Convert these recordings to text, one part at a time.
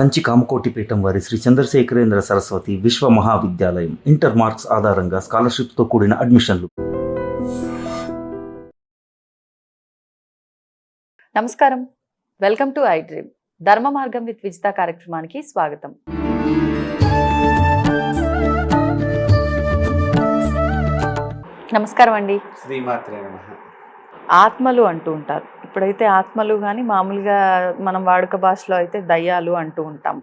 కంచి కామకోటి పీఠం వారి శ్రీ చంద్రశేఖరేంద్ర సరస్వతి విశ్వ మహావిద్యాలయం ఇంటర్ మార్క్స్ ఆధారంగా స్కాలర్షిప్తో కూడిన అడ్మిషన్లు. నమస్కారం, వెల్కమ్ టు ఐ డ్రీమ్. ధర్మ మార్గం విత్ విజిత కార్యక్రమానికి స్వాగతం. నమస్కారం అండి. శ్రీమాత్రే నమః. ఆత్మలు అంటూ ఉంటారు. ఇప్పుడైతే ఆత్మలు కానీ మామూలుగా మనం వాడుక భాషలో అయితే దయ్యాలు అంటూ ఉంటాం.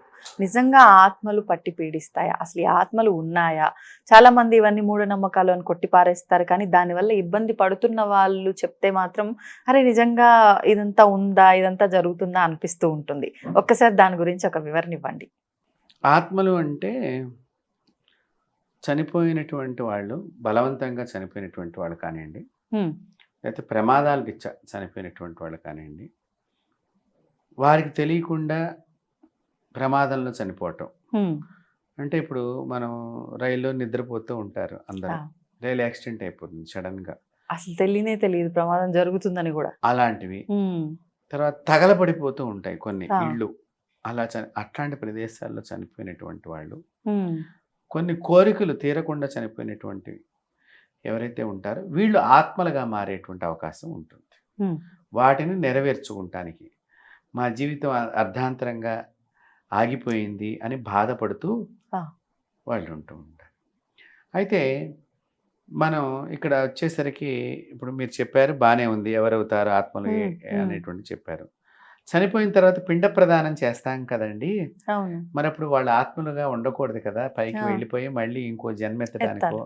నిజంగా ఆత్మలు పట్టి పీడిస్తాయా? అసలు ఈ ఆత్మలు ఉన్నాయా? చాలా మంది ఇవన్నీ మూఢనమ్మకాలు అని కొట్టిపారేస్తారు. కానీ దానివల్ల ఇబ్బంది పడుతున్న వాళ్ళు చెప్తే మాత్రం అరే నిజంగా ఇదంతా ఉందా, ఇదంతా జరుగుతుందా అనిపిస్తూ ఉంటుంది. ఒక్కసారి దాని గురించి ఒక వివరణ ఇవ్వండి. ఆత్మలు అంటే చనిపోయినటువంటి వాళ్ళు, బలవంతంగా చనిపోయినటువంటి వాళ్ళు కానివ్వండి, లేకపోతే ప్రమాదాలకు చనిపోయినటువంటి వాళ్ళు కానివ్వండి, వారికి తెలియకుండా ప్రమాదంలో చనిపోవటం. అంటే ఇప్పుడు మనం రైల్లో నిద్రపోతూ ఉంటారు అందరూ, రైలు యాక్సిడెంట్ అయిపోతుంది సడన్గా, అసలు తెలియదు ప్రమాదం జరుగుతుందని కూడా. అలాంటివి. తర్వాత తగలబడిపోతూ ఉంటాయి కొన్ని ఇళ్ళు. అలా అట్లాంటి ప్రదేశాల్లో చనిపోయినటువంటి వాళ్ళు, కొన్ని కోరికలు తీరకుండా చనిపోయినటువంటి ఎవరైతే ఉంటారో వీళ్ళు ఆత్మలుగా మారేటువంటి అవకాశం ఉంటుంది. వాటిని నెరవేర్చుకుంటానికి మా జీవితం అర్ధాంతరంగా ఆగిపోయింది అని బాధపడుతూ వాళ్ళు ఉంటూ ఉంటారు. అయితే మనం ఇక్కడ వచ్చేసరికి ఇప్పుడు మీరు చెప్పారు, బాగానే ఉంది, ఎవరవుతారు ఆత్మలు అనేటువంటి చెప్పారు. చనిపోయిన తర్వాత పిండ ప్రదానం చేస్తాం కదండి, మరి అప్పుడు వాళ్ళ ఆత్మలుగా ఉండకూడదు కదా, పైకి వెళ్ళిపోయి మళ్ళీ ఇంకో జన్మెత్తడానికో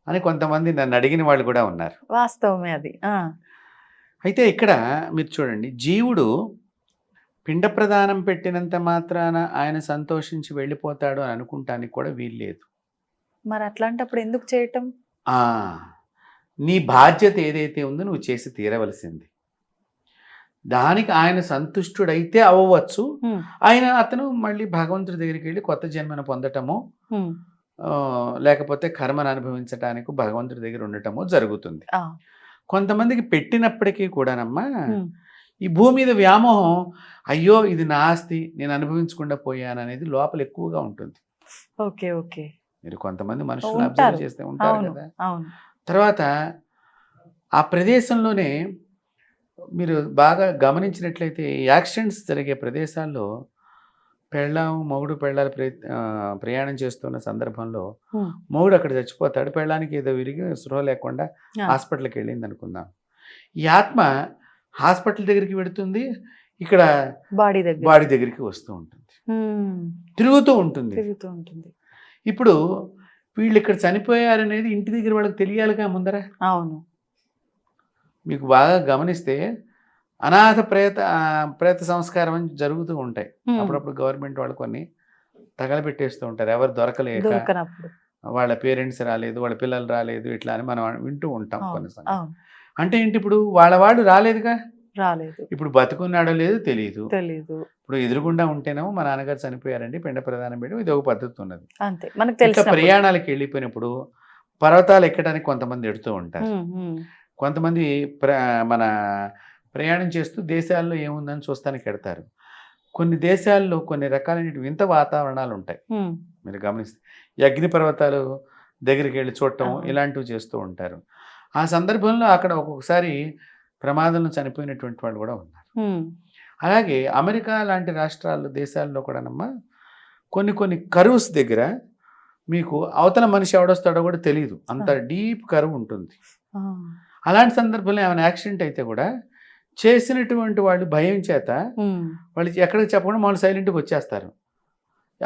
అని కొంతమంది నన్ను అడిగిన వాళ్ళు కూడా ఉన్నారు. వాస్తవమే అది. అయితే ఇక్కడ మీరు చూడండి, జీవుడు పిండ ప్రదానం పెట్టినంత మాత్రాన ఆయన సంతోషించి వెళ్ళిపోతాడు అని అనుకుంటానికి కూడా వీల్లేదు. మరి అట్లాంటప్పుడు ఎందుకు చేయటం? నీ బాధ్యత ఏదైతే ఉందో నువ్వు చేసి తీరవలసింది. దానికి ఆయన సంతుష్టుడైతే అవ్వచ్చు. అతను మళ్ళీ భగవంతుడి దగ్గరికి వెళ్ళి కొత్త జన్మను పొందటము, లేకపోతే కర్మను అనుభవించటానికి భగవంతుడి దగ్గర ఉండటము జరుగుతుంది. కొంతమందికి పెట్టినప్పటికీ కూడానమ్మా ఈ భూమి మీద వ్యామోహం, అయ్యో ఇది నా ఆస్తి, నేను అనుభవించకుండా పోయాను అనేది లోపల ఎక్కువగా ఉంటుంది. Okay okay. మీరు కొంతమంది మనుషులను అబ్జర్వ్ చేస్తే ఉంటారు కదా. తర్వాత ఆ ప్రదేశంలోనే మీరు బాగా గమనించినట్లయితే యాక్సిడెంట్స్ జరిగే ప్రదేశాల్లో మొగుడు పెళ్ళాలు ప్రయాణం చేస్తున్న సందర్భంలో మొగుడు అక్కడ చచ్చిపోతాడు, పెళ్ళానికి ఏదో విరిగి స్పృహ లేకుండా హాస్పిటల్కి వెళ్ళింది అనుకుందాం. ఈ ఆత్మ హాస్పిటల్ దగ్గరికి వెడుతుంది, ఇక్కడ బాడీ దగ్గరికి వస్తూ ఉంటుంది, తిరుగుతూ ఉంటుంది. ఇప్పుడు వీళ్ళు ఇక్కడ చనిపోయారనేది ఇంటి దగ్గర వాళ్ళకి తెలియాలిగా ముందర. అవును. మీకు బాగా గమనిస్తే అనాథ ప్రేత సంస్కారం అని జరుగుతూ ఉంటాయి. అప్పుడప్పుడు గవర్నమెంట్ వాళ్ళు కొన్ని తగలబెట్టేస్తూ ఉంటారు, ఎవరు దొరకలేక, వాళ్ళ పేరెంట్స్ రాలేదు, వాళ్ళ పిల్లలు రాలేదు, ఇట్లా అని మనం వింటూ ఉంటాం కొన్ని సంగతి. అంటే ఏంటి, ఇప్పుడు వాళ్ళ రాలేదుగా, ఇప్పుడు బతుకున్నాడో లేదో తెలియదు. ఇప్పుడు ఎదురుగుండా ఉంటేనేమో మా నాన్నగారు చనిపోయారండి, పిండ ప్రదానం చేయడం, ఇది ఒక పద్ధతి ఉన్నది. ఇంకా ప్రయాణాలకు వెళ్ళిపోయినప్పుడు పర్వతాలు ఎక్కడానికి కొంతమంది ఎడుతూ ఉంటారు. కొంతమంది మన ప్రయాణం చేస్తూ దేశాల్లో ఏముందని చూస్తానికి ఎడతారు. కొన్ని దేశాల్లో కొన్ని రకాలైన వింత వాతావరణాలు ఉంటాయి. మీరు గమనిస్తే అగ్ని పర్వతాలు దగ్గరికి వెళ్ళి చూడటం ఇలాంటివి చేస్తూ ఉంటారు. ఆ సందర్భంలో అక్కడ ఒక్కొక్కసారి ప్రమాదంలో చనిపోయినటువంటి వాళ్ళు కూడా ఉన్నారు. అలాగే అమెరికా లాంటి రాష్ట్రాల్లో, దేశాల్లో కూడానమ్మా కొన్ని కరువుస్ దగ్గర మీకు అవతల మనిషి ఎవడొస్తాడో కూడా తెలియదు, అంత డీప్ కరువు ఉంటుంది. అలాంటి సందర్భంలో ఏమైనా యాక్సిడెంట్ అయితే కూడా చేసినటువంటి వాళ్ళు భయం చేత వాళ్ళు ఎక్కడికి చెప్పకుండా వాళ్ళు సైలెంట్గా వచ్చేస్తారు.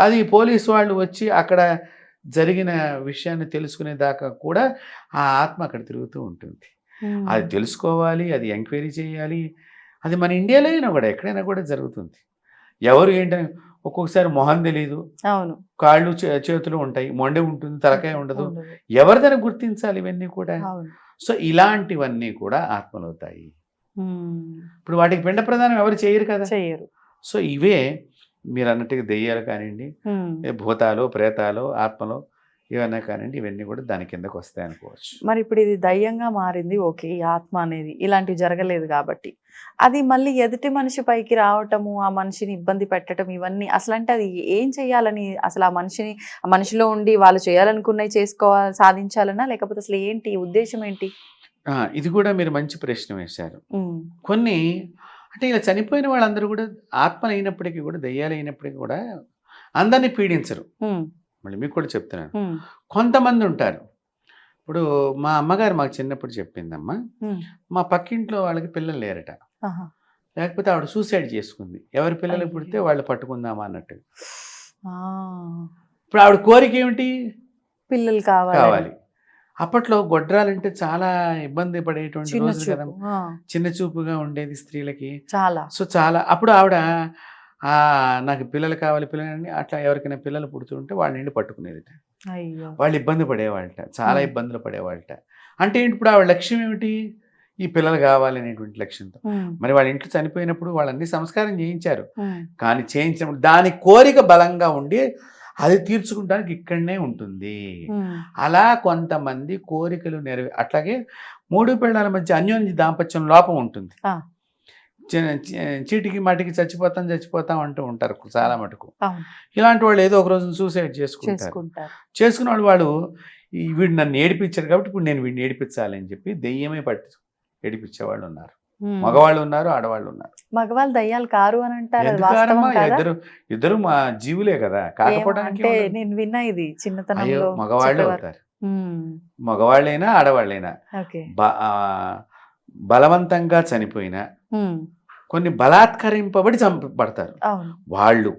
అది పోలీసు వాళ్ళు వచ్చి అక్కడ జరిగిన విషయాన్ని తెలుసుకునే దాకా కూడా ఆ ఆత్మ అక్కడ తిరుగుతూ ఉంటుంది. అది తెలుసుకోవాలి, అది ఎంక్వైరీ చేయాలి. అది మన ఇండియాలో అయినా కూడా ఎక్కడైనా కూడా జరుగుతుంది. ఎవరు ఏంటని ఒక్కొక్కసారి మొహం తెలియదు, కాళ్ళు చేతులు ఉంటాయి, మొండె ఉంటుంది, తలకాయ ఉండదు, ఎవరిదైనా గుర్తించాలి ఇవన్నీ కూడా. సో ఇలాంటివన్నీ కూడా ఆత్మలు అవుతాయి. ఇప్పుడు వాటికి పిండ ప్రదానం ఎవరు చేయరు కదా. సో ఇవే మీరు అన్నట్టుగా దెయ్యాలు కానివ్వండి, భూతాలు, ప్రేతాలు, ఆత్మలు, ఏమన్నా కానివ్వండి, ఇవన్నీ కూడా దాని కిందకు వస్తాయి అనుకోవచ్చు. మరి ఇప్పుడు ఇది దయ్యంగా మారింది, ఓకే, ఈ ఆత్మ అనేది ఇలాంటివి జరగలేదు కాబట్టి అది మళ్ళీ ఎదుటి మనిషి పైకి రావటము, ఆ మనిషిని ఇబ్బంది పెట్టడం, ఇవన్నీ అసలు అంటే అది ఏం చేయాలని, అసలు ఆ మనిషిలో ఉండి వాళ్ళు చేయాలనుకున్నవి సాధించాలనా, లేకపోతే అసలు ఏంటి ఉద్దేశం ఏంటి? ఇది కూడా మీరు మంచి ప్రశ్న వేశారు. కొన్ని అంటే ఇలా చనిపోయిన వాళ్ళందరూ కూడా ఆత్మలు అయినప్పటికీ కూడా, దయ్యాలు అయినప్పటికీ కూడా అందరినీ పీడించరు. మళ్ళీ మీకు కూడా చెప్తున్నాను, కొంతమంది ఉంటారు. ఇప్పుడు మా అమ్మగారు మాకు చిన్నప్పుడు చెప్పిందమ్మా, మా పక్కింట్లో వాళ్ళకి పిల్లలు లేరట, లేకపోతే ఆవిడ సూసైడ్ చేసుకుంది. ఎవరి పిల్లలు పుడితే వాళ్ళు పట్టుకుందామా అన్నట్టు. ఇప్పుడు ఆవిడ కోరిక ఏమిటి? పిల్లలు కావాలి. అప్పట్లో గొడ్రాలంటే చాలా ఇబ్బంది పడేటువంటి రోజులు కదా, చిన్న చూపుగా ఉండేది స్త్రీలకి చాలా. సో చాలా అప్పుడు ఆవిడ నాకు పిల్లలు కావాలి పిల్లలని అట్లా ఎవరికైనా పిల్లలు పుడుతుంటే వాళ్ళ నుండి పట్టుకునేదిట. వాళ్ళు ఇబ్బంది పడేవాళ్ళట, చాలా ఇబ్బందులు పడేవాళ్ళట. అంటే ఏంటి, ఇప్పుడు ఆవిడ లక్ష్యం ఏమిటి? ఈ పిల్లలు కావాలి అనేటువంటి లక్ష్యంతో. మరి వాళ్ళ ఇంట్లో చనిపోయినప్పుడు వాళ్ళన్ని సంస్కారం చేయించారు, కానీ చేయించినప్పుడు దాని కోరిక బలంగా ఉండి అది తీర్చుకుంటానికి ఇక్కడనే ఉంటుంది. అలా కొంతమంది కోరికలు అట్లాగే మూడు పిల్లల మధ్య అన్యోన్య దాంపత్యం లోపం ఉంటుంది. చీటికి మాటికి చచ్చిపోతాం అంటూ ఉంటారు చాలా మటుకు. ఇలాంటి వాళ్ళు ఏదో ఒక రోజు సూసైడ్ చేసుకున్న వాళ్ళు వీడు నన్ను ఏడిపించారు కాబట్టి ఇప్పుడు నేను వీడిని ఏడిపించాలి అని చెప్పి దెయ్యమే పట్టి ఏడిపించేవాళ్ళు ఉన్నారు. మగవాళ్ళు ఉన్నారు, ఆడవాళ్ళు ఉన్నారు. మగవాళ్ళు దయ్యాలు కారు అని అంటారు. ఇద్దరు మా జీవులే కదా, కాకపోవడానికి నేను విన్నా ఇది చిన్నతనంలో. మగవాళ్ళు అవుతారు, మగవాళ్ళైనా ఆడవాళ్ళైనా. బలవంతంగా చనిపోయినా, కొన్ని బలాత్కరింపబడి చంపబడతారు వాళ్ళు.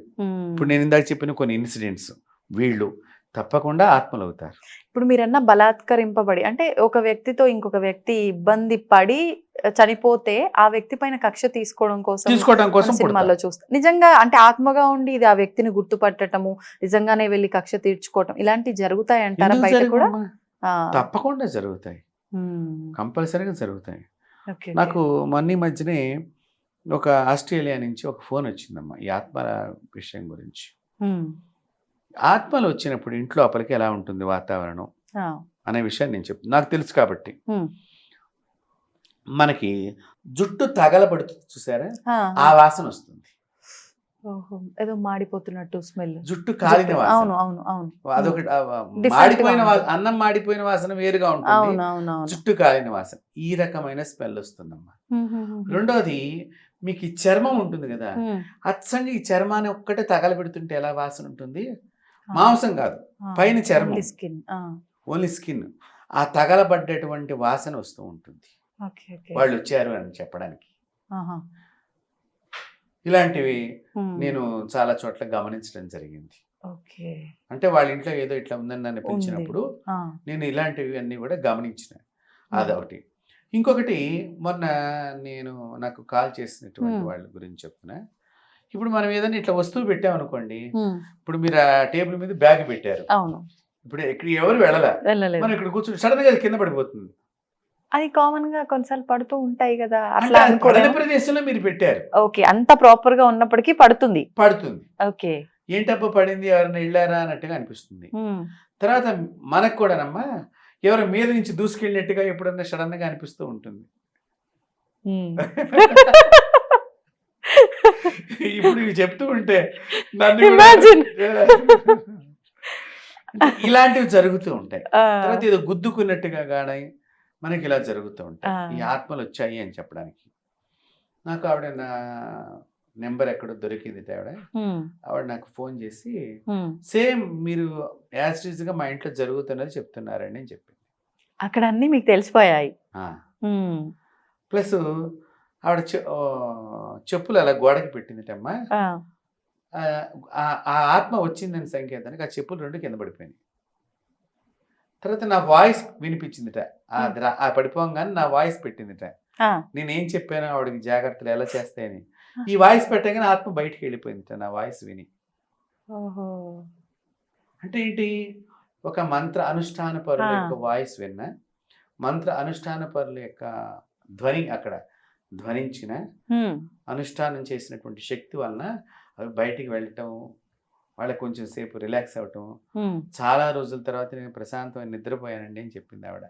ఇప్పుడు నేను ఇందాక చెప్పిన కొన్ని ఇన్సిడెంట్స్, వీళ్ళు తప్పకుండా ఆత్మలు అవుతారు. ఇప్పుడు మీరన్నా బలాత్కరింపబడి అంటే ఒక వ్యక్తితో ఇంకొక వ్యక్తి ఇబ్బంది పడి చనిపోతే ఆ వ్యక్తి పైన కక్ష తీసుకోవడం కోసం సినిమాల్లో చూస్తాం. నిజంగా అంటే ఆత్మగా ఉండి ఇది ఆ వ్యక్తిని గుర్తుపట్టడము, నిజంగానే వెళ్ళి కక్ష తీర్చుకోవటం, ఇలాంటివి జరుగుతాయి అంటారా బయట కూడా? తప్పకుండా జరుగుతాయి, కంపల్సరీగా జరుగుతాయి. నాకు మొన్న మధ్యనే ఒక ఆస్ట్రేలియా నుంచి ఒక ఫోన్ వచ్చిందమ్మా ఈ ఆత్మల విషయం గురించి. ఆత్మలు వచ్చినప్పుడు ఇంట్లో లోపలికి ఎలా ఉంటుంది వాతావరణం అనే విషయాన్ని నేను చెప్తాను, నాకు తెలుసు కాబట్టి. మనకి జుట్టు తగలబడుతుంది చూసారా, ఆ వాసన వస్తుంది. ఏదో మాడిపోతున్నట్టు స్మెల్, జుట్టు కాలిన వాసన. అదొకటి, మాడిపోయిన అన్నం మాడిపోయిన వాసన వేరుగా ఉంటుంది, జుట్టు కాలిన వాసన, ఈ రకమైన స్మెల్ వస్తుందమ్మా. రెండోది, మీకు ఈ చర్మం ఉంటుంది కదా, అచ్చంగా ఈ చర్మాన్ని ఒక్కటే తగలబెడుతుంటే ఎలా వాసన ఉంటుంది? మాంసం కాదు, పైన చర్మం, ఓన్లీ స్కిన్, ఆ తగలబడ్డటువంటి వాసన వస్తూ ఉంటుంది వాళ్ళు వచ్చారు అని చెప్పడానికి. ఇలాంటివి నేను చాలా చోట్ల గమనించడం జరిగింది. అంటే వాళ్ళ ఇంట్లో ఏదో ఇట్లా ఉందని నన్ను పిలిచినప్పుడు నేను ఇలాంటివి అన్ని కూడా గమనించిన. అదొకటి. ఇంకొకటి, మొన్న నాకు కాల్ చేసినటువంటి వాళ్ళ గురించి చెప్తున్నా. ఇప్పుడు మనం ఏదైనా ఇట్లా వస్తువు పెట్టామనుకోండి, ఇప్పుడు మీరు ఆ టేబుల్ మీద బ్యాగ్ పెట్టారు, ఇప్పుడు ఇక్కడ ఎవరు వెళ్ళలేదు, మనం ఇక్కడ కూర్చొని సడన్ గా కింద పడిపోతుంది. అది కామన్ గా కొన్నిసార్లు పడుతూ ఉంటాయి కదా, అట్లా ప్రదేశంలో మీరు పెట్టారు. ఓకే, అంత ప్రాపర్ గా ఉన్నప్పటికీ పడుతుంది. ఓకే, ఏంటబ్బా పడింది, ఎవరైనా వెళ్ళారా అన్నట్టుగా అనిపిస్తుంది. తర్వాత మనకు కూడానమ్మా ఎవరు మీద నుంచి దూసుకెళ్ళినట్టుగా ఎప్పుడన్నా సడన్ గా అనిపిస్తూ ఉంటుంది. ఇప్పుడు ఇవి చెప్తూ ఉంటే ఇలాంటివి జరుగుతూ ఉంటాయి. తర్వాత ఏదో గుద్దుకున్నట్టుగా కానీ మనకి ఇలా జరుగుతూ ఉంటాయి. ఈ ఆత్మలు వచ్చాయి అని చెప్పడానికి నాకు ఆవిడ నా నెంబర్ ఎక్కడో దొరికింది. ఆవిడ నాకు ఫోన్ చేసి సేమ్ మీరు యాజ్ ఇట్ ఈజ్ గా మా ఇంట్లో జరుగుతున్నది చెప్తున్నారని నేను చెప్పింది. అక్కడ అన్ని మీకు తెలిసిపోయాయి. ప్లస్ ఆవిడ చెప్పులు అలా గోడకి పెట్టిందిటమ్మా. ఆ ఆత్మ వచ్చిందని సంకేతానికి ఆ చెప్పులు రెండు కింద పడిపోయినాయి. తర్వాత నా వాయిస్ వినిపించిందిట, ఆ పడిపోగానే నా వాయిస్ పెట్టిందిట. నేనేం చెప్పాను ఆవిడకి జాగ్రత్తలు ఎలా చేస్తాయని. ఈ వాయిస్ పెట్టగానే ఆత్మ బయటికి వెళ్ళిపోయిందిట నా వాయిస్ విని. అంటే ఏంటి, ఒక మంత్ర అనుష్ఠాన పరుల యొక్క వాయిస్ విన్నా, మంత్ర అనుష్ఠాన పరుల యొక్క ధ్వని అక్కడ ధ్వనించిన అనుష్ఠానం చేసినటువంటి శక్తి వలన అవి బయటికి వెళ్ళటం వాళ్ళకి కొంచెం సేపు రిలాక్స్ అవ్వటం. ఉమ్. చాలా రోజుల తర్వాత నేను ప్రశాంతమైన నిద్రపోయానండి అని చెప్పింది ఆవిడ.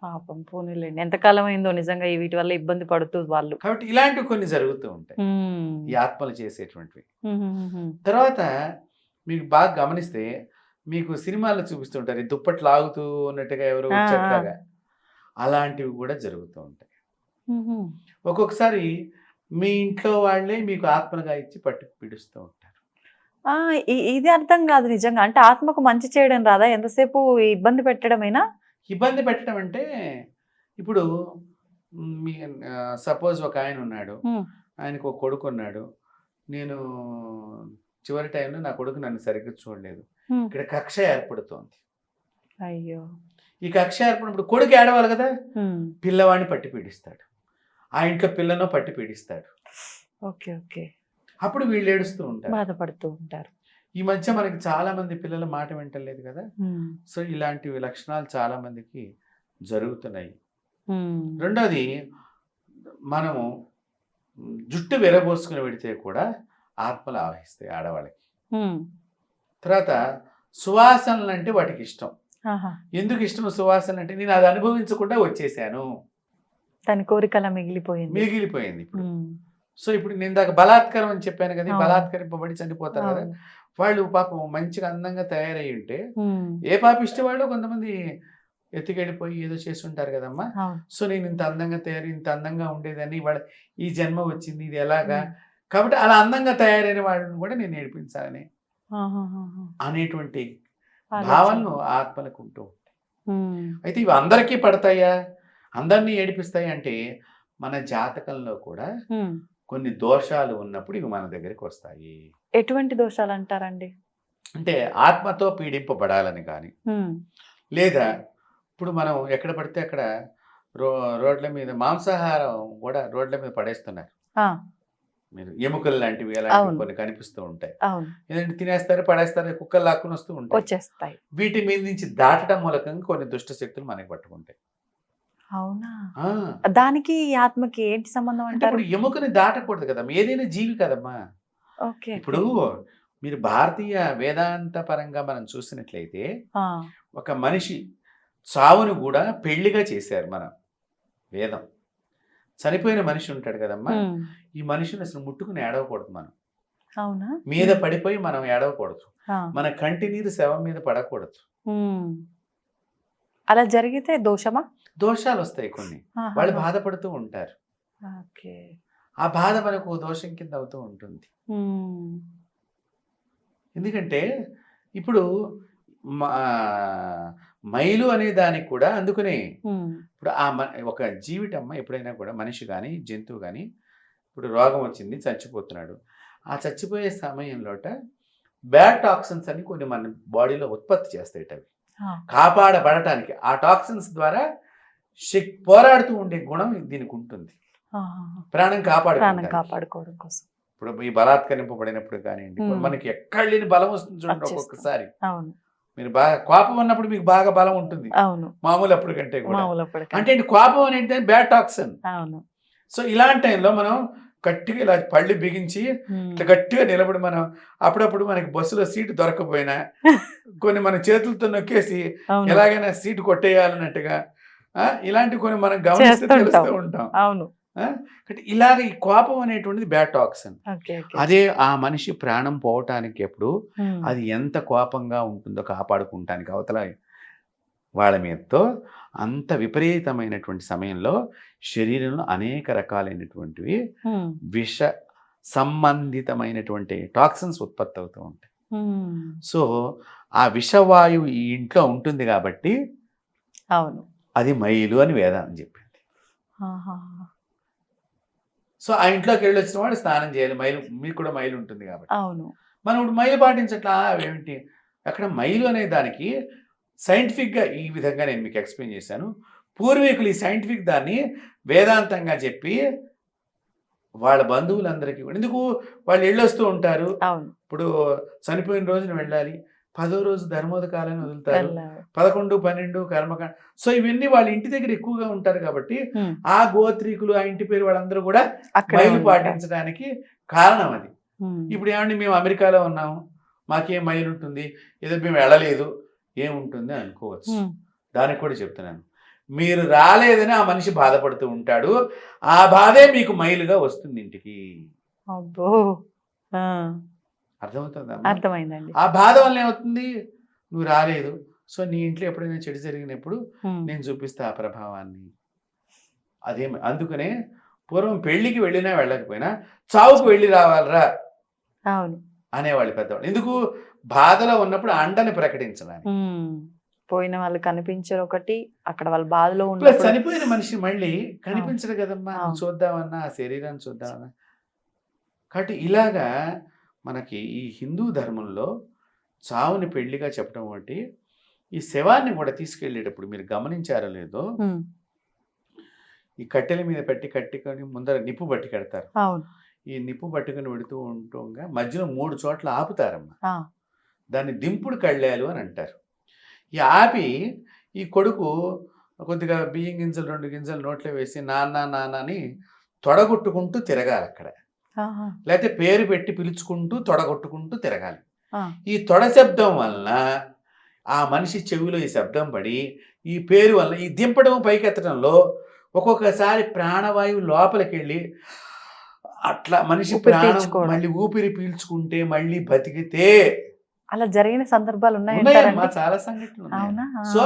పాపం పోనీలేండి, ఎంతకాలం అయిందో నిజంగా వీటి వల్ల ఇబ్బంది పడుతూ వాళ్ళు. కాబట్టి ఇలాంటివి కొన్ని జరుగుతూ ఉంటాయి ఉమ్. ఈ ఆత్మలు చేసేటువంటివి. ఉమ్, ఉమ్, ఉమ్. తర్వాత మీకు బాగా గమనిస్తే మీకు సినిమాల్లో చూపిస్తుంటారు ఈ దుప్పట్లు లాగుతూ ఉన్నట్టుగా ఎవరు ఆ, ఆ. చెట్లాగా, అలాంటివి కూడా జరుగుతూ ఉంటాయి. ఉమ్, ఉమ్. ఒక్కొక్కసారి మీ ఇంట్లో వాళ్ళే మీకు ఆత్మలుగా ఇచ్చి పట్టు పీడిస్తూ ఉంటారు. ఆ, ఇది అర్థం కాదు నిజంగా. అంటే ఆత్మకు మంచి చేయడం రాదా? ఎంతసేపు ఇబ్బంది పెట్టడమేనా? ఇబ్బంది పెట్టడం అంటే ఇప్పుడు మీ సపోజ్ ఒక ఆయన ఉన్నాడు, ఉమ్. ఆయనకు ఒక కొడుకు ఉన్నాడు. నేను చివరి టైంలో నా కొడుకు నన్ను సరిగ్గా చూడలేదు, ఉమ్. ఇక్కడ కక్ష ఏర్పడుతోంది. అయ్యో. ఈ కక్ష ఏర్పడినప్పుడు కొడుకు ఏడవాలి కదా, ఉమ్. పిల్లవాడిని పట్టి పీడిస్తాడు, ఆ ఇంట్లో పిల్లను పట్టి పీడిస్తాడు. Okay okay. అప్పుడు వీళ్ళు ఏడుస్తూ ఉంటారు. బాధపడుతూ ఉంటారు. ఈ మధ్య మనకి చాలా మంది పిల్లల మాట వింటలేదు కదా. ఉమ్. సో ఇలాంటి లక్షణాలు చాలా మందికి జరుగుతున్నాయి. ఉమ్. రెండోది, మనము జుట్టు విరబోసుకుని పెడితే కూడా ఆత్మలు ఆవహిస్తాయి ఆడవాళ్ళకి. ఉమ్. తర్వాత సువాసనలు అంటే వాటికి ఇష్టం. ఆహా. ఎందుకు ఇష్టం సువాసన అంటే, నేను అది అనుభవించకుండా వచ్చేసాను, తన కోరిక అలా మిగిలిపోయింది. మిగిలిపోయింది ఇప్పుడు. ఉమ్. సో ఇప్పుడు నేను దాకా బలాత్కారం అని చెప్పాను కదా, ఈ అవును. బలాత్కరింపబడి చనిపోతారు కదా, అవును. వాళ్ళు పాపం మంచిగా అందంగా తయారై ఉంటే ఉమ్. ఏ పాపిష్టి వాళ్ళు కొంతమంది ఎత్తుకెళ్ళిపోయి ఏదో చేసి ఉంటారు కదమ్మా. అవును. సో నేను ఇంత అందంగా తయారు, ఇంత అందంగా ఉండేదని, వాళ్ళ ఈ జన్మ వచ్చింది ఇది ఎలాగా, ఉమ్. కాబట్టి అలా అందంగా తయారైన వాళ్ళని కూడా నేను నేర్పించాలని ఆహాహాహా. అనేటువంటి ఆలోచన. భావనలు ఆత్మలకు ఉంటూ ఉంటాయి. ఉమ్. అయితే ఇవి అందరికీ పడతాయా, అందరినీ ఏడిపిస్తాయి అంటే, మన జాతకంలో కూడా ఉమ్. కొన్ని దోషాలు ఉన్నప్పుడు ఇవి మన దగ్గరికి వస్తాయి. ఎటువంటి దోషాలు అంటారండి? అంటే ఆత్మతో పీడింపబడాలని కానీ, ఉమ్. లేదా ఇప్పుడు మనం ఎక్కడ పడితే అక్కడ రోడ్ల మీద మాంసాహారం కూడా రోడ్ల మీద పడేస్తున్నారు. ఆ, మీరు ఎముకలు లాంటివి అలాంటివి అవును. కొన్ని కనిపిస్తూ ఉంటాయి. అవును. ఎందుకంటే తినేస్తారు, పడేస్తారు, కుక్కలు లాక్కుని వస్తూ ఉంటాయి. వచ్చేస్తాయి. వీటి మీద నుంచి దాటడం మూలకంగా కొన్ని దుష్ట శక్తులు మనకి పట్టుకుంటాయి. అవునా? ఆ, దానికి ఈ ఆత్మకి ఏంటి సంబంధం అంటే అంటారు? ఇప్పుడు ఎముకని దాటకూడదు కదమ్మా, ఏదైనా జీవి కదమ్మా. ఓకే. ఇప్పుడు మీరు భారతీయ వేదాంత పరంగా మనం చూసినట్లయితే, ఆ. ఒక మనిషి చావును కూడా పెళ్లిగా చేశారు మన వేదం. చనిపోయిన మనిషి ఉంటాడు కదమ్మా, ఉమ్. ఈ మనిషిని అసలు ముట్టుకుని ఏడవకూడదు, మనం అవునా? మీద పడిపోయి మనం ఏడవకూడదు, ఆ. మన కంటి నీరు శవం మీద పడకూడదు. ఉమ్. అలా జరిగితే దోషమా? దోషాలు వస్తాయి కొన్ని, ఆహా. వాళ్ళు బాధపడుతూ ఉంటారు. ఓకే. ఆ బాధ మనకు దోషం కింద అవుతూ ఉంటుంది. ఉమ్. ఎందుకంటే ఇప్పుడు మైలు అనే దానికి కూడా అందుకనే ఉమ్. ఇప్పుడు ఒక జీవితమ్మ ఎప్పుడైనా కూడా, మనిషి కానీ జంతువు కానీ, ఇప్పుడు రోగం వచ్చింది చచ్చిపోతున్నాడు, ఆ చచ్చిపోయే సమయంలోట బ్యాడ్ టాక్సిన్స్ అని కొన్ని మన బాడీలో ఉత్పత్తి చేస్తాయి. అవి ఆ. కాపాడబడటానికి ఆ టాక్సిన్స్ ద్వారా పోరాడుతూ ఉండే గుణం దీనికి ఉంటుంది. ఆహా. ప్రాణం ప్రాణం కాపాడుకోవడం కాపాడుకోవడం కోసం. ఇప్పుడు ఈ బలాత్కరింపబడినప్పుడు కానివ్వండి, మనకి ఎక్కడ లేని బలం వస్తుంది చూడండి వచ్చేస్తుంది. ఒక్కొక్కసారి. అవును. మీరు బాగా కోపం ఉన్నప్పుడు మీకు బాగా బలం ఉంటుంది, అవును. మామూలు అప్పుడు కంటే కూడా. మామూలు అప్పటికి. అంటే కోపం అనేది బ్యాడ్ టాక్సిన్. అవును. సో ఇలాంటి టైంలో మనం గట్టిగా ఇలా పళ్ళు బిగించి ఉమ్. ఇట్లా గట్టిగా నిలబడి, మనం అప్పుడప్పుడు మనకి బస్సులో సీటు దొరకపోయినా కొన్ని మన చేతులతో నొక్కేసి అవును. ఎలాగైనా సీటు కొట్టేయాలన్నట్టుగా ఇలాంటి కొన్ని మనం గమనిస్తూ చేస్తుంటాం. తెలుస్తూ ఉంటాం. అవును. అంటే ఇలాగ ఈ కోపం అనేటువంటిది బ్యాడ్ టాక్సిన్. Okay okay. అదే ఆ మనిషి ప్రాణం పోవటానికి ఎప్పుడు ఉమ్. అది ఎంత కోపంగా ఉంటుందో కాపాడుకుంటానికి అవతల వాళ్ళ మీదతో, అంత విపరీతమైనటువంటి సమయంలో శరీరంలో అనేక రకాలైనటువంటివి ఉమ్. విష సంబంధితమైనటువంటి టాక్సిన్స్ ఉత్పత్తి అవుతూ ఉంటాయి. ఉమ్. సో ఆ విషవాయువు ఈ ఇంట్లో ఉంటుంది కాబట్టి అవును. అది మైలు అని వేదాంతం చెప్పింది. ఆహా. సో ఆ ఇంట్లోకి వెళ్ళి వచ్చిన వాడు స్నానం చేయాలి, మైలు మీకు కూడా మైలు ఉంటుంది కాబట్టి. అవును. మనం ఇప్పుడు మైలు పాటించట్లా, అవేమిటి అక్కడ మైలు అనే దానికి సైంటిఫిక్గా ఈ విధంగా నేను మీకు ఎక్స్ప్లెయిన్ చేశాను. పూర్వీకులు ఈ సైంటిఫిక్ దాన్ని వేదాంతంగా చెప్పి వాళ్ళ బంధువులందరికీ కూడా, ఎందుకు వాళ్ళు వెళ్ళొస్తూ ఉంటారు. అవును. ఇప్పుడు చనిపోయిన రోజున వెళ్ళాలి, 10వ రోజు ధర్మోదకాలని వదులుతారు, వెళ్ళాలి. 11, 12 కర్మకాండ. సో ఇవన్నీ వాళ్ళ ఇంటి దగ్గర ఎక్కువగా ఉంటారు కాబట్టి ఉమ్. ఆ గోత్రీకులు, ఆ ఇంటి పేరు వాళ్ళందరూ కూడా అక్కడే మైలు ఉంటారు. పాటించడానికి కారణం అది. ఉమ్. ఇప్పుడు ఏమండి, మేము అమెరికాలో ఉన్నాము, మాకేం మైలు ఉంటుంది, ఏదో మేము వెళ్ళలేదు ఏముంటుంది అనుకోవచ్చు. దానికి కూడా చెప్తున్నాను, మీరు రాలేదని ఆ మనిషి బాధపడుతూ ఉంటాడు, ఆ బాధే మీకు మైలుగా వస్తుంది ఇంటికి. అబ్బో, అర్థమవుతుందా? అర్థమైందండి. ఆ బాధ వల్ల ఏమవుతుంది, నువ్వు రాలేదు, సో నీ ఇంట్లో ఎప్పుడైనా చెడు జరిగినప్పుడు నేను చూపిస్తా ఆ ప్రభావాన్ని. అదే అందుకనే పూర్వం పెళ్లికి వెళ్ళినా వెళ్ళకపోయినా చావుకు వెళ్ళి రావాలరా అవును అనేవాళ్ళు పెద్దవాళ్ళు. ఎందుకు? బాధలో ఉన్నప్పుడు అండని ప్రకటించడానికి. పోయిన వాళ్ళు కనిపించరు ఒకటి, అక్కడ వాళ్ళ బాధలో ప్లస్ ఉన్నప్పుడు చనిపోయిన మనిషి మళ్ళీ కనిపించడు కదమ్మా, నువ్వు చూద్దామన్నా ఆ శరీరాన్ని చూద్దామన్నా. కాబట్టి ఇలాగా మనకి ఈ హిందూ ధర్మంలో చావుని పెళ్లిగా చెప్పడం ఒకటి, ఈ శవాన్ని కూడా తీసుకెళ్ళేటప్పుడు మీరు గమనించారో లేదో, ఈ కట్టెల మీద పెట్టి కట్టుకొని ముందర నిప్పు బట్టి కడతారు. అవును, ఈ నిప్పు పట్టుకుని వెడుతూ ఉంటుండగా మధ్యలో 3 చోట్ల ఆపుతారమ్మా. దాన్ని దింపుడు కళ్ళాలు అని అంటారు. ఈ ఆపి ఈ కొడుకు కొద్దిగా బియ్యం గింజలు 2 గింజలు నోట్లో వేసి నాన్న నాన్న అని తొడగొట్టుకుంటూ తిరగాలి అక్కడ, లేకపోతే పేరు పెట్టి పిలుచుకుంటూ తొడగొట్టుకుంటూ తిరగాలి. ఈ తొడ శబ్దం వలన ఆ మనిషి చెవిలో ఈ శబ్దం పడి, ఈ పేరు వల్ల ఈ దింపడం పైకెత్తడంలో ఒక్కొక్కసారి ప్రాణవాయువు లోపలికి వెళ్ళి అట్లా మనిషి ప్రాణం మళ్ళీ ఊపిరి పీల్చుకుంటే మళ్ళీ బతికితే అలా జరిగిన సందర్భాలు ఉన్నాయమ్మా, చాలా సంఘటనలు ఉన్నాయి. సో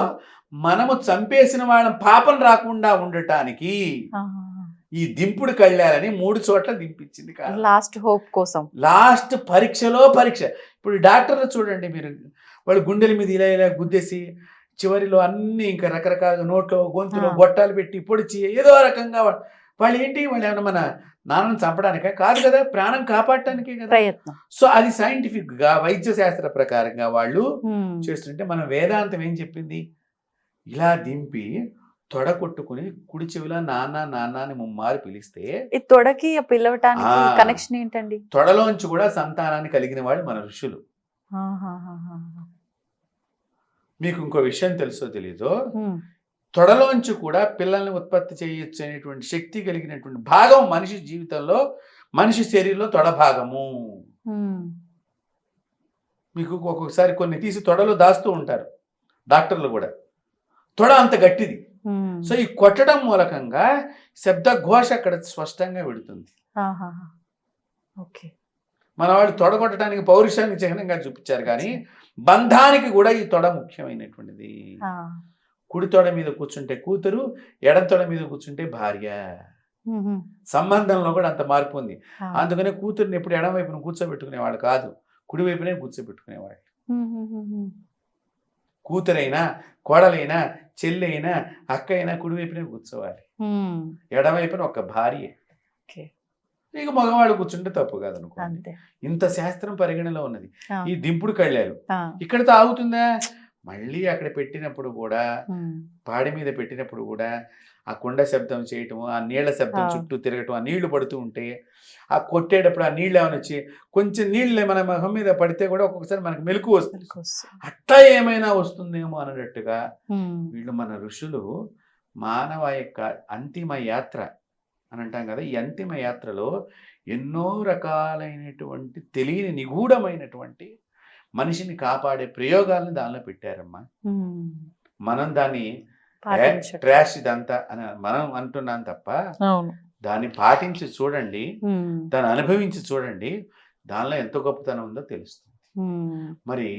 మనము చంపేసిన వాళ్ళం పాపం రాకుండా ఉండటానికి ఈ దింపుడు కళ్ళాలని 3 చోట్ల దింపించింది. లాస్ట్ హోప్ కోసం, లాస్ట్ పరీక్షలో పరీక్ష. ఇప్పుడు డాక్టర్లు చూడండి మీరు, వాళ్ళు గుండెల మీద ఇలా ఇలా గుద్దేసి చివరిలో అన్ని ఇంకా రకరకాల నోట్లో గొంతులో గొట్టాలు పెట్టి పొడిచి ఏదో రకంగా వాళ్ళు ఏంటి, వాళ్ళు ఏమన్నా మన నాన్నను చంపడానికే కాదు కదా, ప్రాణం కాపాడటానికే కదా ప్రయత్నం. సో అది సైంటిఫిక్ గా వైద్య శాస్త్ర ప్రకారంగా వాళ్ళు చేస్తుంటే, మన వేదాంతం ఏం చెప్పింది, ఇలా దింపి తొడ కొట్టుకుని కుడి చెవిలో నాన్న నాన్న అని ముమ్మారు పిలిస్తే, ఈ తొడకి పిలవటానికి కనెక్షన్ ఏంటండి? తొడలోంచి కూడా సంతానాన్ని కలిగిన వాళ్ళు మన ఋషులు. మీకు ఇంకో విషయం తెలుసో తెలీదో, తొడలోంచి కూడా పిల్లల్ని ఉత్పత్తి చేయొచ్చు అనేటువంటి శక్తి కలిగినటువంటి భాగం మనిషి జీవితంలో, మనిషి శరీరంలో తొడ భాగము. మీకు ఒక్కొక్కసారి కొన్ని తీసి తొడలో దాస్తూ ఉంటారు డాక్టర్లు కూడా, తొడ అంత గట్టిది. సో ఈ కొట్టడం మూలకంగా శబ్ద ఘోష అక్కడ స్పష్టంగా వెడుతుంది. మన వాళ్ళు తొడ కొట్టడానికి పౌరుషాన్ని చిహ్నంగా చూపించారు, కానీ బంధానికి కూడా ఈ తొడ ముఖ్యమైనటువంటిది. కుడి తొడ మీద కూర్చుంటే కూతురు, ఎడం తొడ మీద కూర్చుంటే భార్య. సంబంధంలో కూడా అంత మార్పు ఉంది. అందుకనే కూతురుని ఎప్పుడు ఎడం వైపున కూర్చోబెట్టుకునేవాళ్ళు కాదు, కుడి వైపునే కూర్చోబెట్టుకునేవాళ్ళు. కూతురైనా కోడలైనా చెల్లైనా అక్క అయినా కుడి వైపునే కూర్చోవాలి, ఎడమవైపున ఒక భార్య. ఇక మగవాళ్ళు కూర్చుంటే తప్పు కాదు అనుకోండి. ఇంత శాస్త్రం పరిగణలో ఉన్నది. ఈ దింపుడు కళ్ళాలు ఇక్కడతో ఆగుతుందా? మళ్ళీ అక్కడ పెట్టినప్పుడు కూడా, పాడి మీద పెట్టినప్పుడు కూడా ఆ కుండ శబ్దం చేయటము, ఆ నీళ్ల శబ్దం చుట్టూ తిరగటం, ఆ నీళ్లు పడుతూ ఉంటే ఆ కొట్టేటప్పుడు ఆ నీళ్ళు ఏమైనా వచ్చి కొంచెం నీళ్ళు మన మొహం మీద పడితే కూడా ఒక్కొక్కసారి మనకు మెలకు వస్తుంది. అట్లా ఏమైనా వస్తుందేమో అన్నట్టుగా వీళ్ళు మన ఋషులు మానవ యొక్క అంతిమ యాత్ర అని అంటాం కదా, ఈ అంతిమ యాత్రలో ఎన్నో రకాలైనటువంటి తెలియని నిగూఢమైనటువంటి మనిషిని కాపాడే ప్రయోగాలను దానిలో పెట్టారమ్మా. మనం దాన్ని ట్రాష్ ఇదంతా అని మనం అంటున్నాం తప్ప, దాన్ని పాటించి చూడండి, దాన్ని అనుభవించి చూడండి, దానిలో ఎంత గొప్పతనం ఉందో తెలుస్తుంది. మరి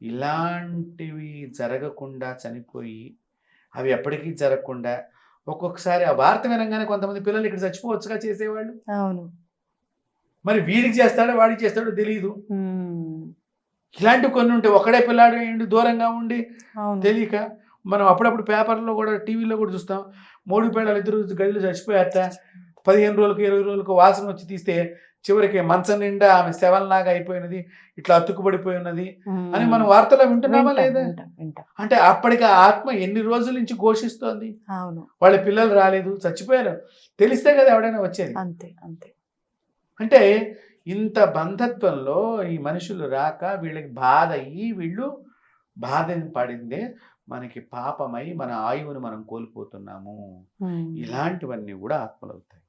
ఇలాంటివి జరగకుండా చనిపోయి, అవి ఎప్పటికీ జరగకుండా, ఒక్కొక్కసారి ఆ వార్త వినంగానే కొంతమంది పిల్లలు ఇక్కడ చచ్చిపోవచ్చుగా చేసేవాళ్ళు. అవును, మరి వీడికి చేస్తాడో వాడికి చేస్తాడో తెలియదు. ఇలాంటివి కొన్ని ఉంటే ఒకడే పిల్లాడు ఏంటి దూరంగా ఉండి తెలియక, మనం అప్పుడప్పుడు పేపర్లో కూడా టీవీలో కూడా చూస్తాం, 3 పిల్లలు 2 గదిలో చచ్చిపోయారట, 15 రోజులకు 20 రోజులకు వాసన వచ్చి తీస్తే చివరికి మంచం నిండా ఆమె శవంలాగా అయిపోయినది, ఇట్లా అతుక్కుబడిపోయి ఉన్నది అని మనం వార్తలో వింటున్నామా లేదా? అంటే అప్పటికి ఆత్మ ఎన్ని రోజుల నుంచి ఘోషిస్తోంది, వాళ్ళ పిల్లలు రాలేదు చచ్చిపోయారు, తెలిస్తే కదా ఎవడైనా వచ్చేది. అంతే అంతే. అంటే ఇంత బంధత్వంలో ఈ మనుషులు రాక వీళ్ళకి బాధ అయ్యి, వీళ్ళు బాధని పడిందే మనకి పాపమై మన ఆయువుని మనం కోల్పోతున్నాము. ఇలాంటివన్నీ కూడా ఆత్మలు అవుతాయి.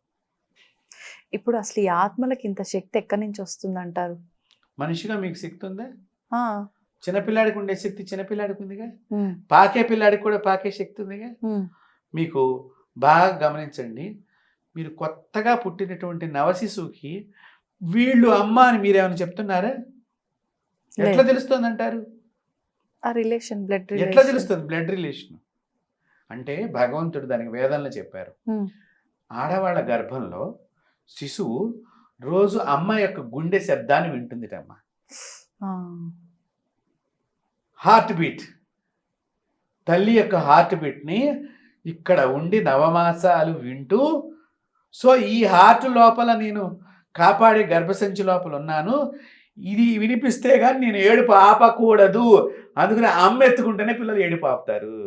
ఇప్పుడు అసలు ఈ ఆత్మలకి ఇంత శక్తి ఎక్కడి నుంచి వస్తుందంటారు? మనిషిగా మీకు శక్తి ఉందా? ఆ, చిన్నపిల్లాడికి ఉండే శక్తి చిన్నపిల్లాడికి ఉందిగా. ఉమ్, పాకే పిల్లాడికి కూడా పాకే శక్తి ఉందిగా. ఉమ్, మీకు బాగా గమనించండి, మీరు కొత్తగా పుట్టినటువంటి నవశిశువుకి వీళ్ళు అమ్మ అని మీరేమైనా చెప్తున్నారా? ఎట్లా లేదు. తెలుస్తుంది అంటారు? ఆ రిలేషన్, బ్లడ్ ఎట్లా రిలేషన్. తెలుస్తుంది? బ్లడ్ రిలేషన్ అంటే భగవంతుడు దానికి వేదంలో చెప్పారు. ఆడవాళ్ళ గర్భంలో శిశువు రోజు అమ్మ యొక్క గుండె శబ్దాన్ని వింటుందిటమ్మా. హార్ట్ బీట్, తల్లి యొక్క హార్ట్ బీట్ని ఇక్కడ ఉండి నవమాసాలు వింటూ, సో ఈ హార్ట్ లోపల నేను కాపాడే గర్భసంచి లోపల ఉన్నాను, ఇది వినిపిస్తే కానీ నేను ఏడుపు ఆపకూడదు, అందుకని అమ్మ ఎత్తుకుంటేనే పిల్లలు ఏడుపు ఆపుతారు.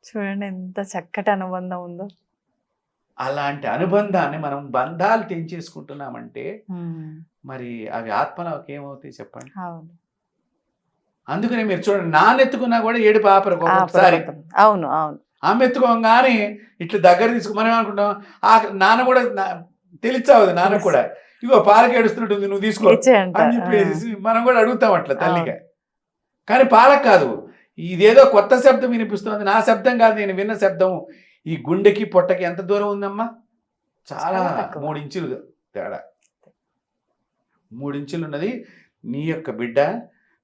చూడండి ఎంత చక్కటి అనుబంధం ఉందో. అలాంటి అనుబంధాన్ని మనం బంధాలు తెంచేసుకుంటున్నామంటే మరి అవి ఆత్మలోకి ఏమవుతాయి చెప్పండి. అవును, అందుకనే మీరు చూడండి, నాన్నెత్తుకున్నా కూడా ఏడుపు ఆపరు ఒకసారి. అవును అవును. ఆమె ఎత్తుకోగానే ఇట్లా దగ్గర తీసుకు మనం ఏమనుకుంటాం, ఆ నాన్న కూడా తెలిసావదు, నాన్న కూడా ఇగో పాలకి ఏడుస్తున్నట్టుంది నువ్వు తీసుకో అని చెప్పేసి మనం కూడా అడుగుతాం అట్లా తల్లిగా. కానీ పాలకు కాదు, ఇదేదో కొత్త శబ్దం వినిపిస్తుంది, నా శబ్దం కాదు, నేను విన్న శబ్దం. ఈ గుండెకి పొట్టకి ఎంత దూరం ఉందమ్మా? చాలా 3 ఇంచులు తేడా. 3 ఇంచులు ఉన్నది నీ యొక్క బిడ్డ.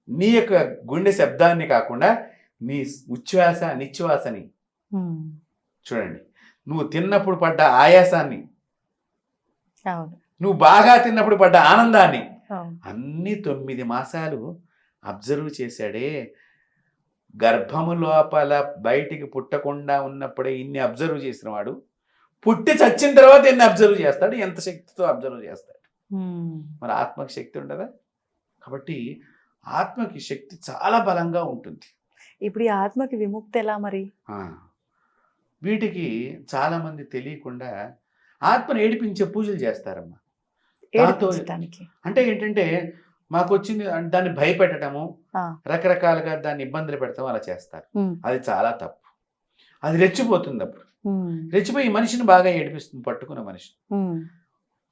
నీ యొక్క గుండె శబ్దాన్ని కాకుండా నీ ఉచ్ఛ్వాస నిశ్వాసని చూడండి. నువ్వు తిన్నప్పుడు పడ్డ ఆయాసాన్ని, నువ్వు బాగా తిన్నప్పుడు పడ్డ ఆనందాన్ని, అన్ని 9 మాసాలు అబ్జర్వ్ చేశాడే. గర్భము లోపల బయటికి పుట్టకుండా ఉన్నప్పుడే ఇన్ని అబ్జర్వ్ చేసిన వాడు పుట్టి చచ్చిన తర్వాత ఎన్ని అబ్జర్వ్ చేస్తాడు? ఎంత శక్తితో అబ్జర్వ్ చేస్తాడు? మరి ఆత్మకి శక్తి ఉండదా? కాబట్టి ఆత్మకి శక్తి చాలా బలంగా ఉంటుంది. ఇప్పుడు ఈ ఆత్మకి విముక్తి ఎలా మరి? వీటికి చాలా మంది తెలియకుండా ఆత్మను ఏడిపించే పూజలు చేస్తారమ్మా. అంటే ఏంటంటే మాకు వచ్చింది దాన్ని భయపెట్టడము, రకరకాలుగా దాన్ని ఇబ్బందులు పెడతాం, అలా చేస్తారు. అది చాలా తప్పు. అది రెచ్చిపోతుంది. అప్పుడు రెచ్చిపోయి మనిషిని బాగా ఏడిపిస్తుంది, పట్టుకున్న మనిషిని.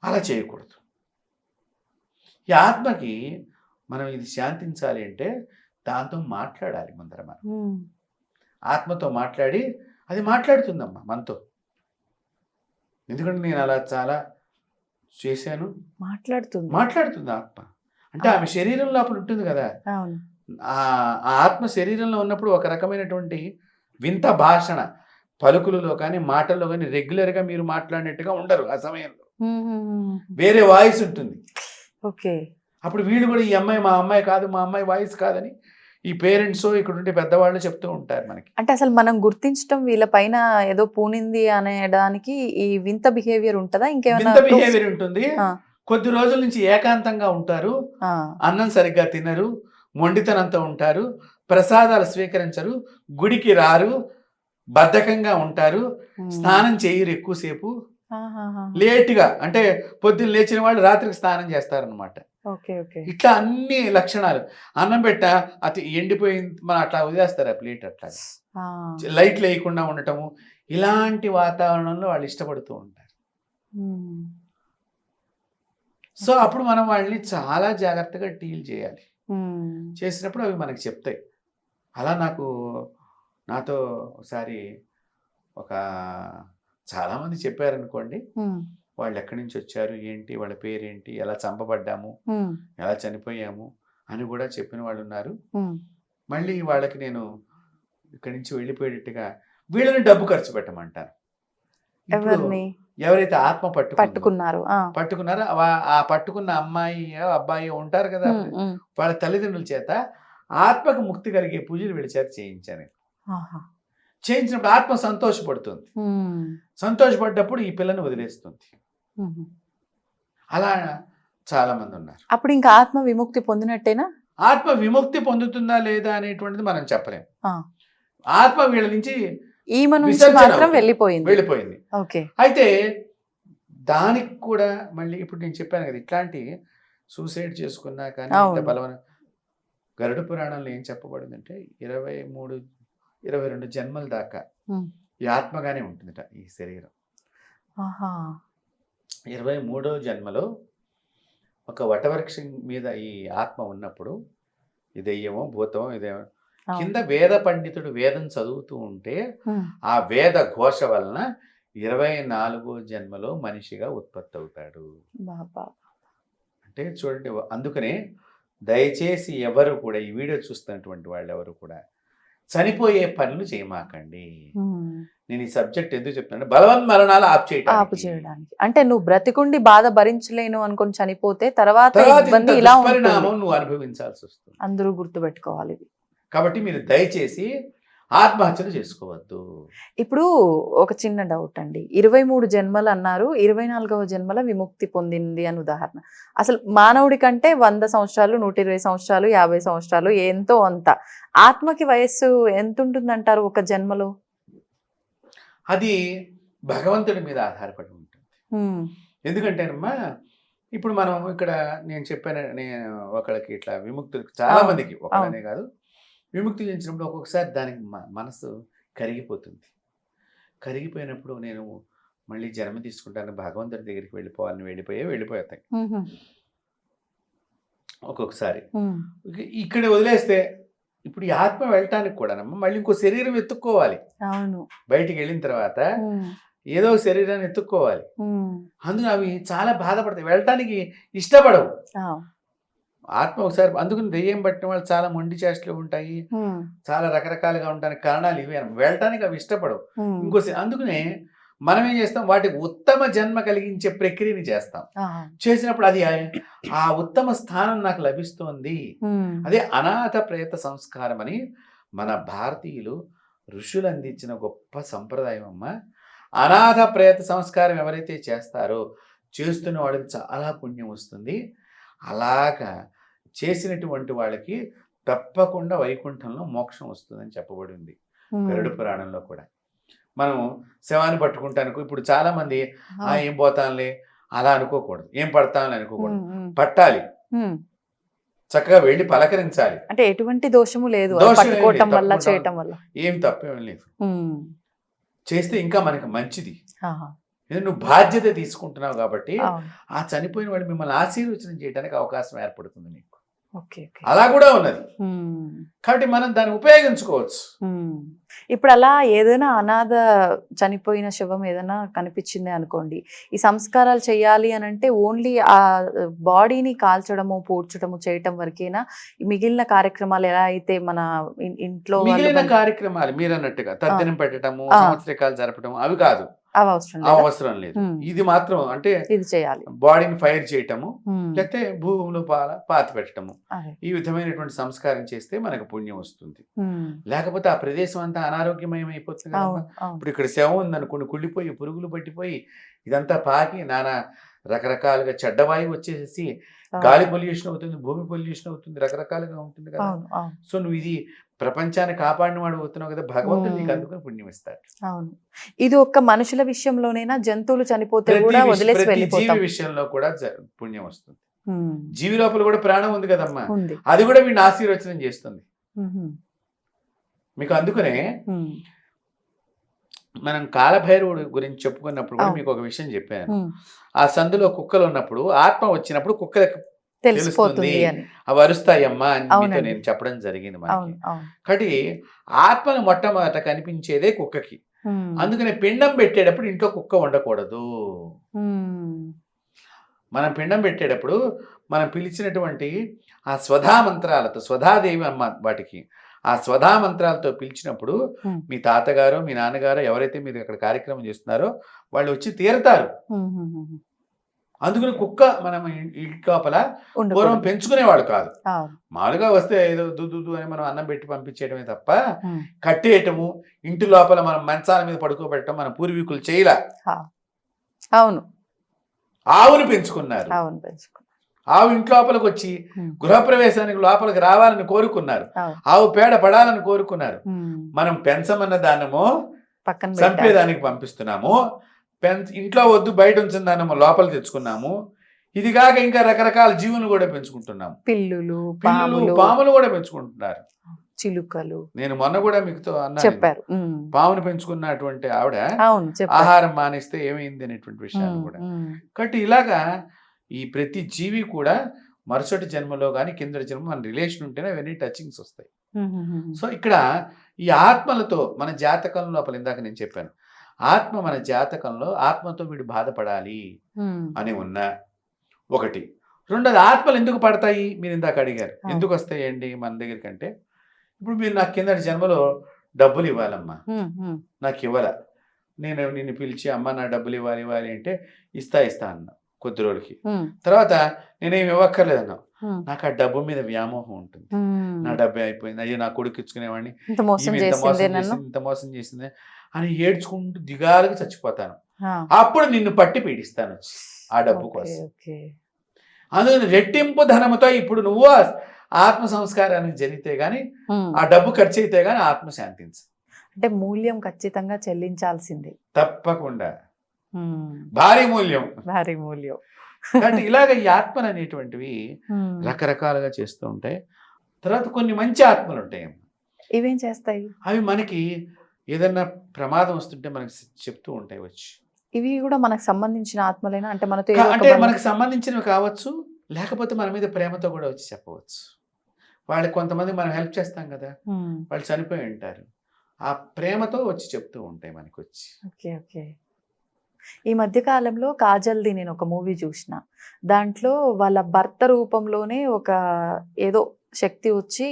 అలా చేయకూడదు. ఈ ఆత్మకి మనం ఇది శాంతించాలి అంటే దాంతో మాట్లాడాలి. ముందర మనం ఆత్మతో మాట్లాడి, అది మాట్లాడుతుందమ్మా మనతో. ఎందుకంటే నేను అలా చాలా చేశాను. మాట్లాడుతుంది ఆత్మ. అంటే ఆమె శరీరం లోపల ఉంటుంది కదా. ఆ ఆత్మ శరీరంలో ఉన్నప్పుడు ఒక రకమైనటువంటి వింత భాషణ, పలుకులలో కానీ మాటల్లో కానీ రెగ్యులర్గా మీరు మాట్లాడినట్టుగా ఉండరు. ఆ సమయంలో వేరే వాయిస్ ఉంటుంది. అప్పుడు వీళ్ళు కూడా ఈ అమ్మాయి మా అమ్మాయి కాదు, మా అమ్మాయి వాయిస్ కాదని ఈ పేరెంట్స్ ఇక్కడ ఉండే పెద్దవాళ్ళు చెప్తూ ఉంటారు మనకి. అంటే అసలు మనం గుర్తించడం వీళ్ళ పైన ఏదో పూనింది అనేదానికి ఈ వింత బిహేవియర్ ఉంటుందా? ఇంకేమైనా వింత బిహేవియర్ ఉంటుంది. కొద్ది రోజుల నుంచి ఏకాంతంగా ఉంటారు, అన్నం సరిగ్గా తినరు, మొండితనంతో ఉంటారు, ప్రసాదాలు స్వీకరించరు, గుడికి రారు, బద్ధకంగా ఉంటారు, స్నానం చేయరు ఎక్కువసేపు, లేట్గా, అంటే పొద్దున్న లేచిన వాళ్ళు రాత్రికి స్నానం చేస్తారనమాట. ఇట్లా అన్ని లక్షణాలు. అన్నం పెట్ట అది ఎండిపోయింది మనం అట్లా వదిలేస్తారు ఆ ప్లేట్, అట్లా లైట్లు వేయకుండా ఉండటము, ఇలాంటి వాతావరణంలో వాళ్ళు ఇష్టపడుతూ ఉంటారు. సో అప్పుడు మనం వాళ్ళని చాలా జాగ్రత్తగా డీల్ చేయాలి. చేసినప్పుడు అవి మనకి చెప్తాయి. అలా నాతో ఒకసారి చాలామంది చెప్పారనుకోండి, వాళ్ళు ఎక్కడి నుంచి వచ్చారు, ఏంటి వాళ్ళ పేరేంటి, ఎలా చంపబడ్డాము, ఎలా చనిపోయాము అని కూడా చెప్పిన వాళ్ళు ఉన్నారు. మళ్ళీ వాళ్ళకి నేను ఇక్కడి నుంచి వెళ్ళిపోయేటట్టుగా వీళ్ళని డబ్బు ఖర్చు పెట్టమంటాను. ఎవరైతే ఆత్మ పట్టుకున్నారో ఆ పట్టుకున్న అమ్మాయి అబ్బాయి ఉంటారు కదా, వాళ్ళ తల్లిదండ్రుల చేత ఆత్మకు ముక్తి కలిగే పూజలు వీళ్ళ చేత చేయించాను. చేయించినప్పుడు ఆత్మ సంతోషపడుతుంది. సంతోషపడ్డప్పుడు ఈ పిల్లని వదిలేస్తుంది. అలా చాలా మంది ఉన్నారు. అప్పుడు ఇంకా ఆత్మ విముక్తి పొందినట్టేనా? ఆత్మ విముక్తి పొందుతుందా లేదా అనేటువంటిది మనం చెప్పలేం. ఆత్మ వీళ్ళ నుంచి వెళ్ళిపోయింది. అయితే దానికి కూడా మళ్ళీ ఇప్పుడు నేను చెప్పాను కదా, ఇట్లాంటి సూసైడ్ చేసుకున్నా కానీ బలవన గరుడ పురాణంలో ఏం చెప్పబడిందంటే 23-22 జన్మల దాకా ఈ ఆత్మగానే ఉంటుందట ఈ శరీరం. 23వ జన్మలో ఒక వటవృక్షం మీద ఈ ఆత్మ ఉన్నప్పుడు ఈ దెయ్యమో భూతమో ఇదేమో కింద వేద పండితుడు వేదం చదువుతూ ఉంటే ఆ వేద ఘోష వలన 24 జన్మలో మనిషిగా ఉత్పత్తి అవుతాడు. అంటే చూడండి, అందుకనే దయచేసి ఎవరు కూడా ఈ వీడియో చూస్తున్నటువంటి వాళ్ళు ఎవరు కూడా చనిపోయే పనులు చేయమాకండి. నేను ఈ సబ్జెక్ట్ ఎందుకు చెప్తున్నాను, బలవన్ మరణాలు ఆపు చేయడానికి. అంటే నువ్వు బ్రతికుండి బాధ భరించలేను అనుకొని చనిపోతే తర్వాత ఇబ్బంది ఇలా పరిణామం నువ్వు అనుభవించాల్సి వస్తుంది. అందరూ గుర్తుపెట్టుకోవాలి ఇది. కాబట్టి మీరు దయచేసి ఆత్మహత్యలు చేసుకోవద్దు. ఇప్పుడు ఒక చిన్న డౌట్ అండి, 23 జన్మలు అన్నారు, 24వ జన్మల విముక్తి పొందింది అని ఉదాహరణ. అసలు మానవుడి కంటే 100 సంవత్సరాలు, 120 సంవత్సరాలు, 50 సంవత్సరాలు ఎంతో అంత. ఆత్మకి వయస్సు ఎంత ఉంటుందంటారు ఒక జన్మలో? అది భగవంతుడి మీద ఆధారపడి ఉంటుంది. ఎందుకంటేనమ్మా ఇప్పుడు మనం ఇక్కడ నేను చెప్పాను, నేను ఒకళ్ళకి ఇట్లా విముక్తులు చాలా మందికి, ఒకళ్ళనే కాదు, విముక్తి చెందినప్పుడు ఒక్కొక్కసారి దానికి మనసు కరిగిపోతుంది. కరిగిపోయినప్పుడు నేను మళ్ళీ జన్మ తీసుకుంటాను, భగవంతుడి దగ్గరికి వెళ్ళిపోవాలని వెళ్ళిపోతాయి ఒక్కొక్కసారి. ఇక్కడ వదిలేస్తే ఇప్పుడు ఈ ఆత్మ వెళ్ళటానికి కూడా మళ్ళీ ఇంకో శరీరం ఎత్తుక్కోవాలి. బయటికి వెళ్ళిన తర్వాత ఏదో శరీరాన్ని ఎత్తుక్కోవాలి. అందుకని అవి చాలా బాధపడతాయి, వెళ్ళటానికి ఇష్టపడవు. ఆత్మ ఒకసారి, అందుకని దెయ్యం పట్టిన వాళ్ళు చాలా మొండి చేష్టలు ఉంటాయి, చాలా రకరకాలుగా ఉండడానికి కారణాలు ఇవే. వెళ్ళటానికి అవి ఇష్టపడవు. అందుకనే మనం ఏం చేస్తాం, వాటికి ఉత్తమ జన్మ కలిగించే ప్రక్రియని చేస్తాం. చేసినప్పుడు అది ఆ ఉత్తమ స్థానం నాకు లభిస్తోంది. అదే అనాథ ప్రేత సంస్కారం అని మన భారతీయులు ఋషులు అందించిన గొప్ప సంప్రదాయం అమ్మ. అనాథ ప్రేత సంస్కారం ఎవరైతే చేస్తారో చేస్తున్న వాళ్ళకి చాలా పుణ్యం వస్తుంది. అలాగా చేసినటువంటి వాళ్ళకి తప్పకుండా వైకుంఠంలో మోక్షం వస్తుందని చెప్పబడింది గరుడ పురాణంలో కూడా. మనం శవాన్ని పట్టుకుంటానికి ఇప్పుడు చాలా మంది ఏం పోతాంలే అలా అనుకోకూడదు, ఏం పడతాంలే అనుకోకూడదు, పట్టాలి, చక్కగా వెళ్ళి పలకరించాలి. అంటే ఎటువంటి దోషము లేదు, ఏం తప్పేం లేదు. చేస్తే ఇంకా మనకి మంచిది. నువ్వు బాధ్యత తీసుకుంటున్నావు కాబట్టి ఆ చనిపోయిన వాడు మిమ్మల్ని ఆశీర్వచనం చేయడానికి అవకాశం ఏర్పడుతుంది నీకు. అలా కూడా ఉన్నది కాబట్టి మనం దాన్ని ఉపయోగించుకోవచ్చు. ఇప్పుడు అలా ఏదైనా అనాథ చనిపోయిన శవం ఏదైనా కనిపించింది అనుకోండి, ఈ సంస్కారాలు చేయాలి అని అంటే ఓన్లీ ఆ బాడీని కాల్చడము, పూడ్చడము చేయటం వరకేనా? మిగిలిన కార్యక్రమాలు ఎలా అయితే మన ఇంట్లో మిగిలిన కార్యక్రమాలు మీరు అన్నట్టుగా తర్జనం పెట్టడము, సంవత్సరికాలు జరపడం అవి కాదు, అవసరం లేదు. ఇది మాత్రం అంటే ఇది చేయాలి, బాడీని ఫైర్ చేయటము, లేకపోతే భూమిలో పాతి పెట్టడము, ఈ విధమైనటువంటి సంస్కారం చేస్తే మనకు పుణ్యం వస్తుంది. లేకపోతే ఆ ప్రదేశం అంతా అనారోగ్యమయం అయిపోతుంది కదా. ఇప్పుడు ఇక్కడ శవం ఉందనుకోండి, కుళ్ళిపోయి పురుగులు పట్టిపోయి ఇదంతా పాకి నానా రకరకాలుగా చెడ్డవాయువు వచ్చేసి గాలి పొల్యూషన్ అవుతుంది, భూమి పొల్యూషన్ అవుతుంది, రకరకాలుగా ఉంటుంది కదా. సో నువ్వు ఇది ప్రపంచాన్ని కాపాడిన వాడు అవుతున్నావు కదా, భగవంతుడు నీకు అందుకని పుణ్యం ఇస్తాడు. అవును, ఇది ఒక్క మనుషుల విషయంలోనైనా, జంతువులు చనిపోతే కూడా వదిలేసి వెళ్ళిపోతాం, జీవి విషయంలో కూడా పుణ్యం వస్తుంది. జీవి లోపల కూడా ప్రాణం ఉంది కదమ్మా, అది కూడా వీడిని ఆశీర్వచనం చేస్తుంది మీకు. అందుకనే మనం కాలభైరవుడు గురించి చెప్పుకున్నప్పుడు కూడా మీకు ఒక విషయం చెప్పాను. ఆ సందులో కుక్కలు ఉన్నప్పుడు ఆత్మ వచ్చినప్పుడు కుక్కలకు తెలుస్తుంది, అవి అరుస్తాయమ్మా అని మీతో నేను చెప్పడం జరిగింది మనకి. కాబట్టి ఆత్మను మొట్టమొదట కనిపించేదే కుక్కకి. అందుకని పిండం పెట్టేటప్పుడు ఇంట్లో కుక్క ఉండకూడదు. మనం పిండం పెట్టేటప్పుడు మనం పిలిచినటువంటి ఆ స్వధా మంత్రాలతో, స్వధాదేవి అమ్మ వాటికి, ఆ స్వధా మంత్రాలతో పిలిచినప్పుడు మీ తాతగారు, మీ నాన్నగారు ఎవరైతే మీరు అక్కడ కార్యక్రమం చేస్తున్నారో వాళ్ళు వచ్చి తీరతారు. అందుకని కుక్క మనం ఇంటి లోపల పూర్వం పెంచుకునేవాడు కాదు, మామూలుగా వస్తే ఏదో దుద్దు అని మనం అన్నం పెట్టి పంపించేయడమే తప్ప కట్టేయటము, ఇంటి లోపల మనం మంచాల మీద పడుకోబెట్టడం మన పూర్వీకులు చేయలే. అవును, ఆవును పెంచుకున్నారు. ఆవు ఇంటి లోపలికి వచ్చి గృహప్రవేశానికి లోపలికి రావాలని కోరుకున్నారు, ఆవు పేడ పడాలని కోరుకున్నారు. మనం పెంచమన్న దాన్నమో చంపేదానికి పంపిస్తున్నాము, ఇంట్లో వద్దు బయట ఉంచిన దాన్నమో లోపల తెచ్చుకున్నాము. ఇది కాక ఇంకా రకరకాల జీవులు కూడా పెంచుకుంటున్నాము, పిల్లులు పాములు కూడా పెంచుకుంటున్నారు, చిలుకలు. నేను మొన్న కూడా మీతో చెప్పారు, పామును పెంచుకున్నటువంటి ఆవిడ ఆహారం మానేస్తే ఏమైంది అనేటువంటి విషయాలు కూడా. కాబట్టి ఇలాగా ఈ ప్రతి జీవి కూడా మరుసటి జన్మలో కానీ కిందటి జన్మ మన రిలేషన్ ఉంటేనే అవన్నీ టచింగ్స్ వస్తాయి. సో ఇక్కడ ఈ ఆత్మలతో మన జాతకం లోపల ఇందాక నేను చెప్పాను, ఆత్మ మన జాతకంలో ఆత్మతో వీడు బాధపడాలి అని ఉన్న ఒకటి. రెండోది ఆత్మలు ఎందుకు పడతాయి మీరు ఇందాక అడిగారు, ఎందుకు వస్తాయండి మన దగ్గరికి అంటే, ఇప్పుడు మీరు నాకు కిందటి జన్మలో డబ్బులు ఇవ్వాలమ్మా, నాకు ఇవ్వాల, నేను నిన్ను పిలిచి అమ్మ నా డబ్బులు ఇవ్వాలి అంటే ఇస్తా అన్నా కొద్ది రోజులకి. తర్వాత నేనేమి ఇవ్వక్కర్లేదన్నా, నాకు ఆ డబ్బు మీద వ్యామోహం ఉంటుంది, నా డబ్బే అయిపోయింది, అయ్యో నా కొడుకు ఇచ్చుకునేవాడిని, ఇంత మోసం చేసింది అని ఏడ్చుకుంటూ దిగాలుగా చచ్చిపోతాను. అప్పుడు నిన్ను పట్టి పీడిస్తాను ఆ డబ్బు కోసం. అందుకని రెట్టింపు ధనముతో ఇప్పుడు నువ్వు ఆత్మ సంస్కారానికి జరిగితే గాని ఆ డబ్బు ఖర్చు అయితే గాని ఆత్మ శాంతించు. అంటే మూల్యం ఖచ్చితంగా చెల్లించాల్సిందే, తప్పకుండా భారీ మూల్యం. కాబట్టి ఇలాగ ఈ ఆత్మలు అనేటువంటివి రకరకాలుగా చేస్తూ ఉంటాయి. తర్వాత కొన్ని మంచి ఆత్మలు ఉంటాయి. ఇవేం చేస్తాయి? అవి మనకి ఏదన్నా ప్రమాదం వస్తుంటే మనకి చెప్తూ ఉంటాయి వచ్చి. ఇవి కూడా మనకు సంబంధించిన ఆత్మలేనా? అంటే మనతో అంటే మనకు సంబంధించినవి కావచ్చు, లేకపోతే మన మీద ప్రేమతో కూడా వచ్చి చెప్పవచ్చు. వాళ్ళకి కొంతమంది మనం హెల్ప్ చేస్తాం కదా, వాళ్ళు చనిపోయి ఉంటారు, ఆ ప్రేమతో వచ్చి చెప్తూ ఉంటాయి మనకి వచ్చి. ఓకే. ఈ మధ్య కాలంలో కాజల్ది నేను ఒక మూవీ చూసిన, దాంట్లో వాళ్ళ భర్త రూపంలోనే ఒక ఏదో శక్తి వచ్చి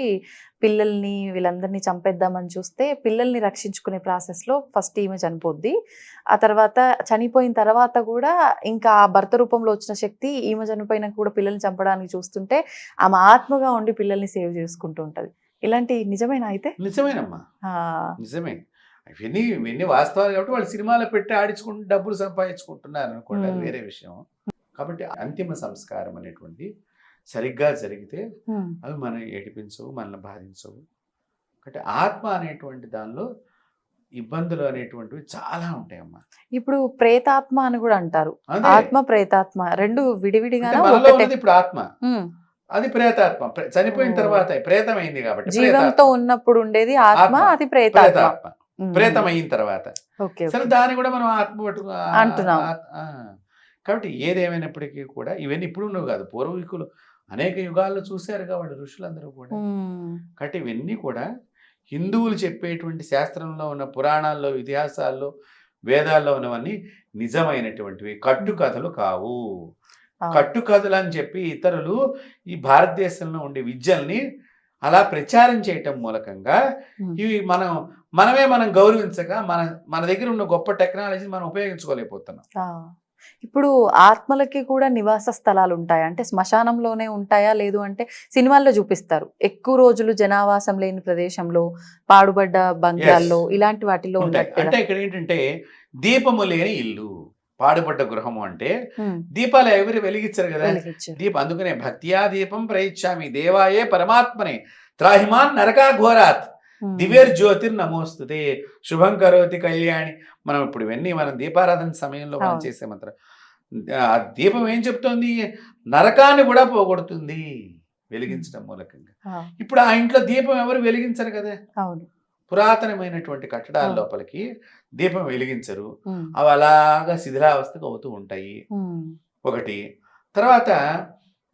పిల్లల్ని వీళ్ళందరినీ చంపేద్దామని చూస్తే పిల్లల్ని రక్షించుకునే ప్రాసెస్లో ఫస్ట్ ఈమె చనిపోద్ది. ఆ తర్వాత చనిపోయిన తర్వాత కూడా ఇంకా ఆ భర్త రూపంలో వచ్చిన శక్తి ఈమె చనిపోయినాక కూడా పిల్లల్ని చంపడానికి చూస్తుంటే ఆమె ఆత్మగా ఉండి పిల్లల్ని సేవ్ చేసుకుంటూ ఉంటది. ఇలాంటి నిజమేనా? అయితే నిజమేనమ్మా, నిజమే. ఇవన్నీ వాస్తవాలు కాబట్టి వాళ్ళు సినిమాలో పెట్టి ఆడించుకుంటూ డబ్బులు సంపాదించుకుంటున్నారు అనుకోండి, అది వేరే విషయం. కాబట్టి అంతిమ సంస్కారం అనేటువంటి సరిగ్గా జరిగితే అవి మనం ఏడిపించవు, మనల్ని బాధించవు. కాబట్టి ఆత్మ అనేటువంటి దానిలో ఇబ్బందులు అనేటువంటివి చాలా ఉంటాయమ్మా. ఇప్పుడు ప్రేతాత్మ అని కూడా అంటారు, ఆత్మ ప్రేతాత్మ రెండు విడివిడిగా. ఇప్పుడు ఆత్మ అది ప్రేతాత్మ, చనిపోయిన తర్వాత ప్రేతం అయింది కాబట్టి. జీవంతో ఉన్నప్పుడు ఉండేది ఆత్మ, అది ప్రేతాత్మ. ప్రేతం అయిన తర్వాత సరే దాన్ని కూడా మనం ఆత్మ పట్టుకు అంటున్నాం. కాబట్టి ఏదేమైనప్పటికీ కూడా ఇవన్నీ ఇప్పుడు ఉన్నవి కాదు, పూర్వీకులు అనేక యుగాల్లో చూశారుగా వాళ్ళు ఋషులందరూ కూడా. కాబట్టి ఇవన్నీ కూడా హిందువులు చెప్పేటువంటి శాస్త్రంలో ఉన్న పురాణాల్లో, ఇతిహాసాల్లో, వేదాల్లో ఉన్నవన్నీ నిజమైనటువంటివి, కట్టుకథలు కావు. కట్టుకథలు అని చెప్పి ఇతరులు ఈ భారతదేశంలో ఉండే విద్యల్ని అలా ప్రచారం చేయటం మూలకంగా ఇవి మనం గౌరవించక మన దగ్గర ఉన్న గొప్ప టెక్నాలజీని మనం ఉపయోగించుకోలేకపోతున్నాం. ఇప్పుడు ఆత్మలకి కూడా నివాస స్థలాలు ఉంటాయా? అంటే శ్మశానంలోనే ఉంటాయా, లేదు అంటే సినిమాల్లో చూపిస్తారు ఎక్కువ రోజులు జనావాసం లేని ప్రదేశంలో, పాడుబడ్డ బంగ్లాల్లో, ఇలాంటి వాటిలో ఉంటాయి. అంటే ఇక్కడ ఏంటంటే దీపము లేని ఇల్లు, పాడుబడ్డ గృహము అంటే దీపాలు ఎవరు వెలిగించారు కదా, దీపం. అందుకనే భక్త్యా దీపం ప్రయిచ్చామి దేవాయే పరమాత్మనే త్రాహిమాన్ నరకా ఘోరాత్ దివేర్ జ్యోతిర్ నమోస్తుతే శుభం కరోతి కళ్యాణి. మనం ఇప్పుడు ఇవన్నీ మనం దీపారాధన సమయంలో మనం చేసే మంత్రం. ఆ దీపం ఏం చెప్తోంది? నరకాన్ని కూడా పోగొడుతుంది వెలిగించడం మూలకంగా. ఇప్పుడు ఆ ఇంట్లో దీపం ఎవరు వెలిగించరు కదా, పురాతనమైనటువంటి కట్టడాల లోపలికి దీపం వెలిగించరు, అవి అలాగా శిథిలావస్థకు అవుతూ ఉంటాయి ఒకటి. తర్వాత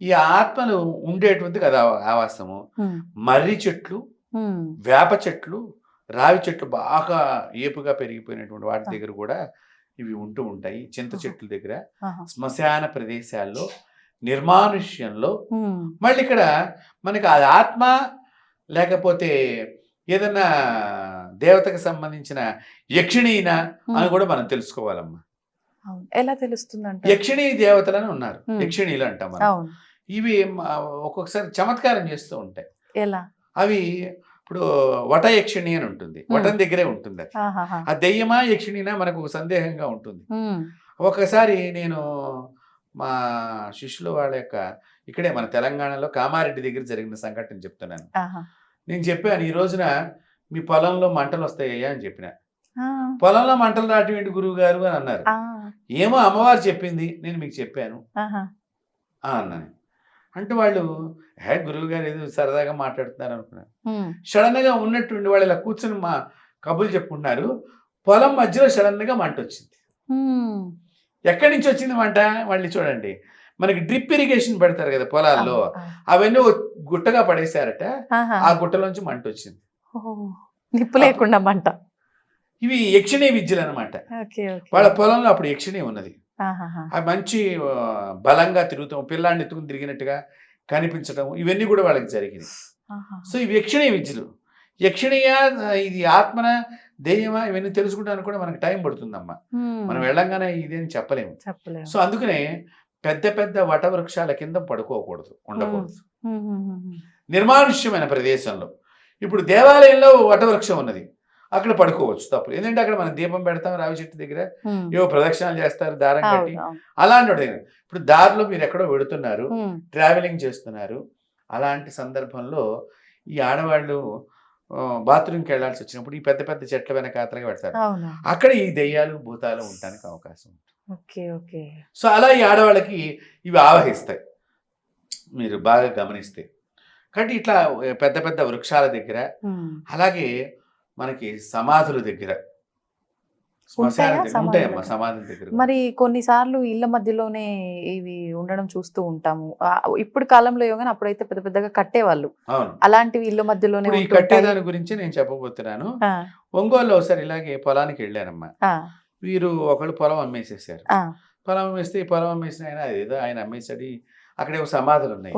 ఈ ఆత్మలు ఉండేటువంటి కదా ఆవాసము, మర్రి చెట్లు, వేప చెట్లు, రావి చెట్లు బాగా ఏపుగా పెరిగిపోయినటువంటి వాటి దగ్గర కూడా ఇవి ఉంటూ ఉంటాయి. చింత చెట్ల దగ్గర, శ్మశాన ప్రదేశాల్లో, నిర్మానుష్యంలో. మళ్ళీ ఇక్కడ మనకి అది ఆత్మ లేకపోతే ఏదన్నా దేవతకు సంబంధించిన యక్షిణీనా అని కూడా మనం తెలుసుకోవాలమ్మా. ఎలా తెలుస్తుందంటే యక్షిణీ దేవతలని ఉన్నారు, యక్షిణీలు అంటాం మనం. ఇవి ఒక్కొక్కసారి చమత్కారం చేస్తూ ఉంటాయి. ఎలా? అవి ఇప్పుడు వట యక్షిణి అని ఉంటుంది, వటం దగ్గరే ఉంటుంది అది. ఆ దెయ్యమా యక్షిణినా మనకు ఒక సందేహంగా ఉంటుంది. ఒకసారి నేను మా శిష్యుల వాళ్ళ యొక్క ఇక్కడే మన తెలంగాణలో కామారెడ్డి దగ్గర జరిగిన సంఘటన చెప్తున్నాను. నేను చెప్పాను, ఈ రోజున మీ పొలంలో మంటలు వస్తాయ్యా అని చెప్పిన. పొలంలో మంటలు రావటం ఏంటి గురువు గారు అని అన్నారు. ఏమో అమ్మవారు చెప్పింది, నేను మీకు చెప్పాను అన్నాను. అంటే వాళ్ళు గురువు గారు ఏదో సరదాగా మాట్లాడుతున్నారు అనుకున్నారు. సడన్ గా ఉన్నట్టుండి వాళ్ళు ఇలా కూర్చొని మా కబుర్లు చెప్పుకుంటున్నారు. పొలం మధ్యలో సడన్ గా మంట వచ్చింది. ఎక్కడి నుంచి వచ్చింది మంట? మళ్ళీ చూడండి, మనకి డ్రిప్ ఇరిగేషన్ పెడతారు కదా పొలాల్లో, అవన్నీ గుట్టగా పడేశారట. ఆ గుట్టలోంచి మంట వచ్చింది. నిప్పు లేకుండా మంట. ఇవి యక్షిణీ విద్యలు అనమాట. వాళ్ళ పొలంలో అప్పుడు యక్షిణీ ఉన్నది. అవి మంచి బలంగా తిరుగుతాం, పిల్లాన్ని ఎత్తుకుని తిరిగినట్టుగా కనిపించడం, ఇవన్నీ కూడా వాళ్ళకి జరిగింది. సో ఇవి యక్షిణీ విద్యలు. యక్షిణీయ ఇది ఆత్మన దెయ్యమా ఇవన్నీ తెలుసుకుంటానికి కూడా మనకు టైం పడుతుందమ్మా. మనం వెళ్ళంగానే ఇదేం చెప్పలేము. సో అందుకనే పెద్ద పెద్ద వటవృక్షాల కింద పడుకోకూడదు, ఉండకూడదు. నిర్మానుష్యమైన ప్రదేశంలో, ఇప్పుడు దేవాలయంలో వటవృక్షం ఉన్నది, అక్కడ పడుకోవచ్చు, తప్పు. ఎందుకంటే అక్కడ మనం దీపం పెడతాం, రావి చెట్టు దగ్గర ఏవో ప్రదక్షిణాలు చేస్తారు దారం కట్టి, అలాంటి దగ్గర. ఇప్పుడు దారిలో మీరు ఎక్కడో వెడుతున్నారు, ట్రావెలింగ్ చేస్తున్నారు, అలాంటి సందర్భంలో ఈ ఆడవాళ్ళు బాత్రూమ్కి వెళ్లాల్సి వచ్చినప్పుడు ఈ పెద్ద పెద్ద చెట్ల వెనకాతలగా పెడతారు, అక్కడ ఈ దెయ్యాలు భూతాలు ఉండడానికి అవకాశం ఉంటుంది. సో అలా ఈ ఆడవాళ్ళకి ఇవి ఆవహిస్తాయి, మీరు బాగా గమనిస్తే. కాబట్టి ఇట్లా పెద్ద పెద్ద వృక్షాల దగ్గర, అలాగే మనకి సమాధుల దగ్గర, ఉంటాయమ్మా సమాధుల దగ్గర. మరి కొన్నిసార్లు ఇళ్ల మధ్యలోనే ఇవి ఉండడం చూస్తూ ఉంటాము. ఇప్పుడు కాలంలో యోగా, అప్పుడైతే పెద్ద పెద్దగా కట్టేవాళ్ళు. అలాంటివి ఇళ్ల మధ్యలోనే. ఈ కట్టేదాని గురించి నేను చెప్పబోతున్నాను. ఒంగోలులో ఒకసారి ఇలాగే పొలానికి వెళ్ళానమ్మా. వీరు ఒకళ్ళు పొలం అమ్మేసేసారు. పొలం అమ్మేస్తే ఈ పొలం అమ్మేసిన ఆయన అదేదో ఆయన అమ్మేసాడు, అక్కడ ఏవో సమాధులు ఉన్నాయి.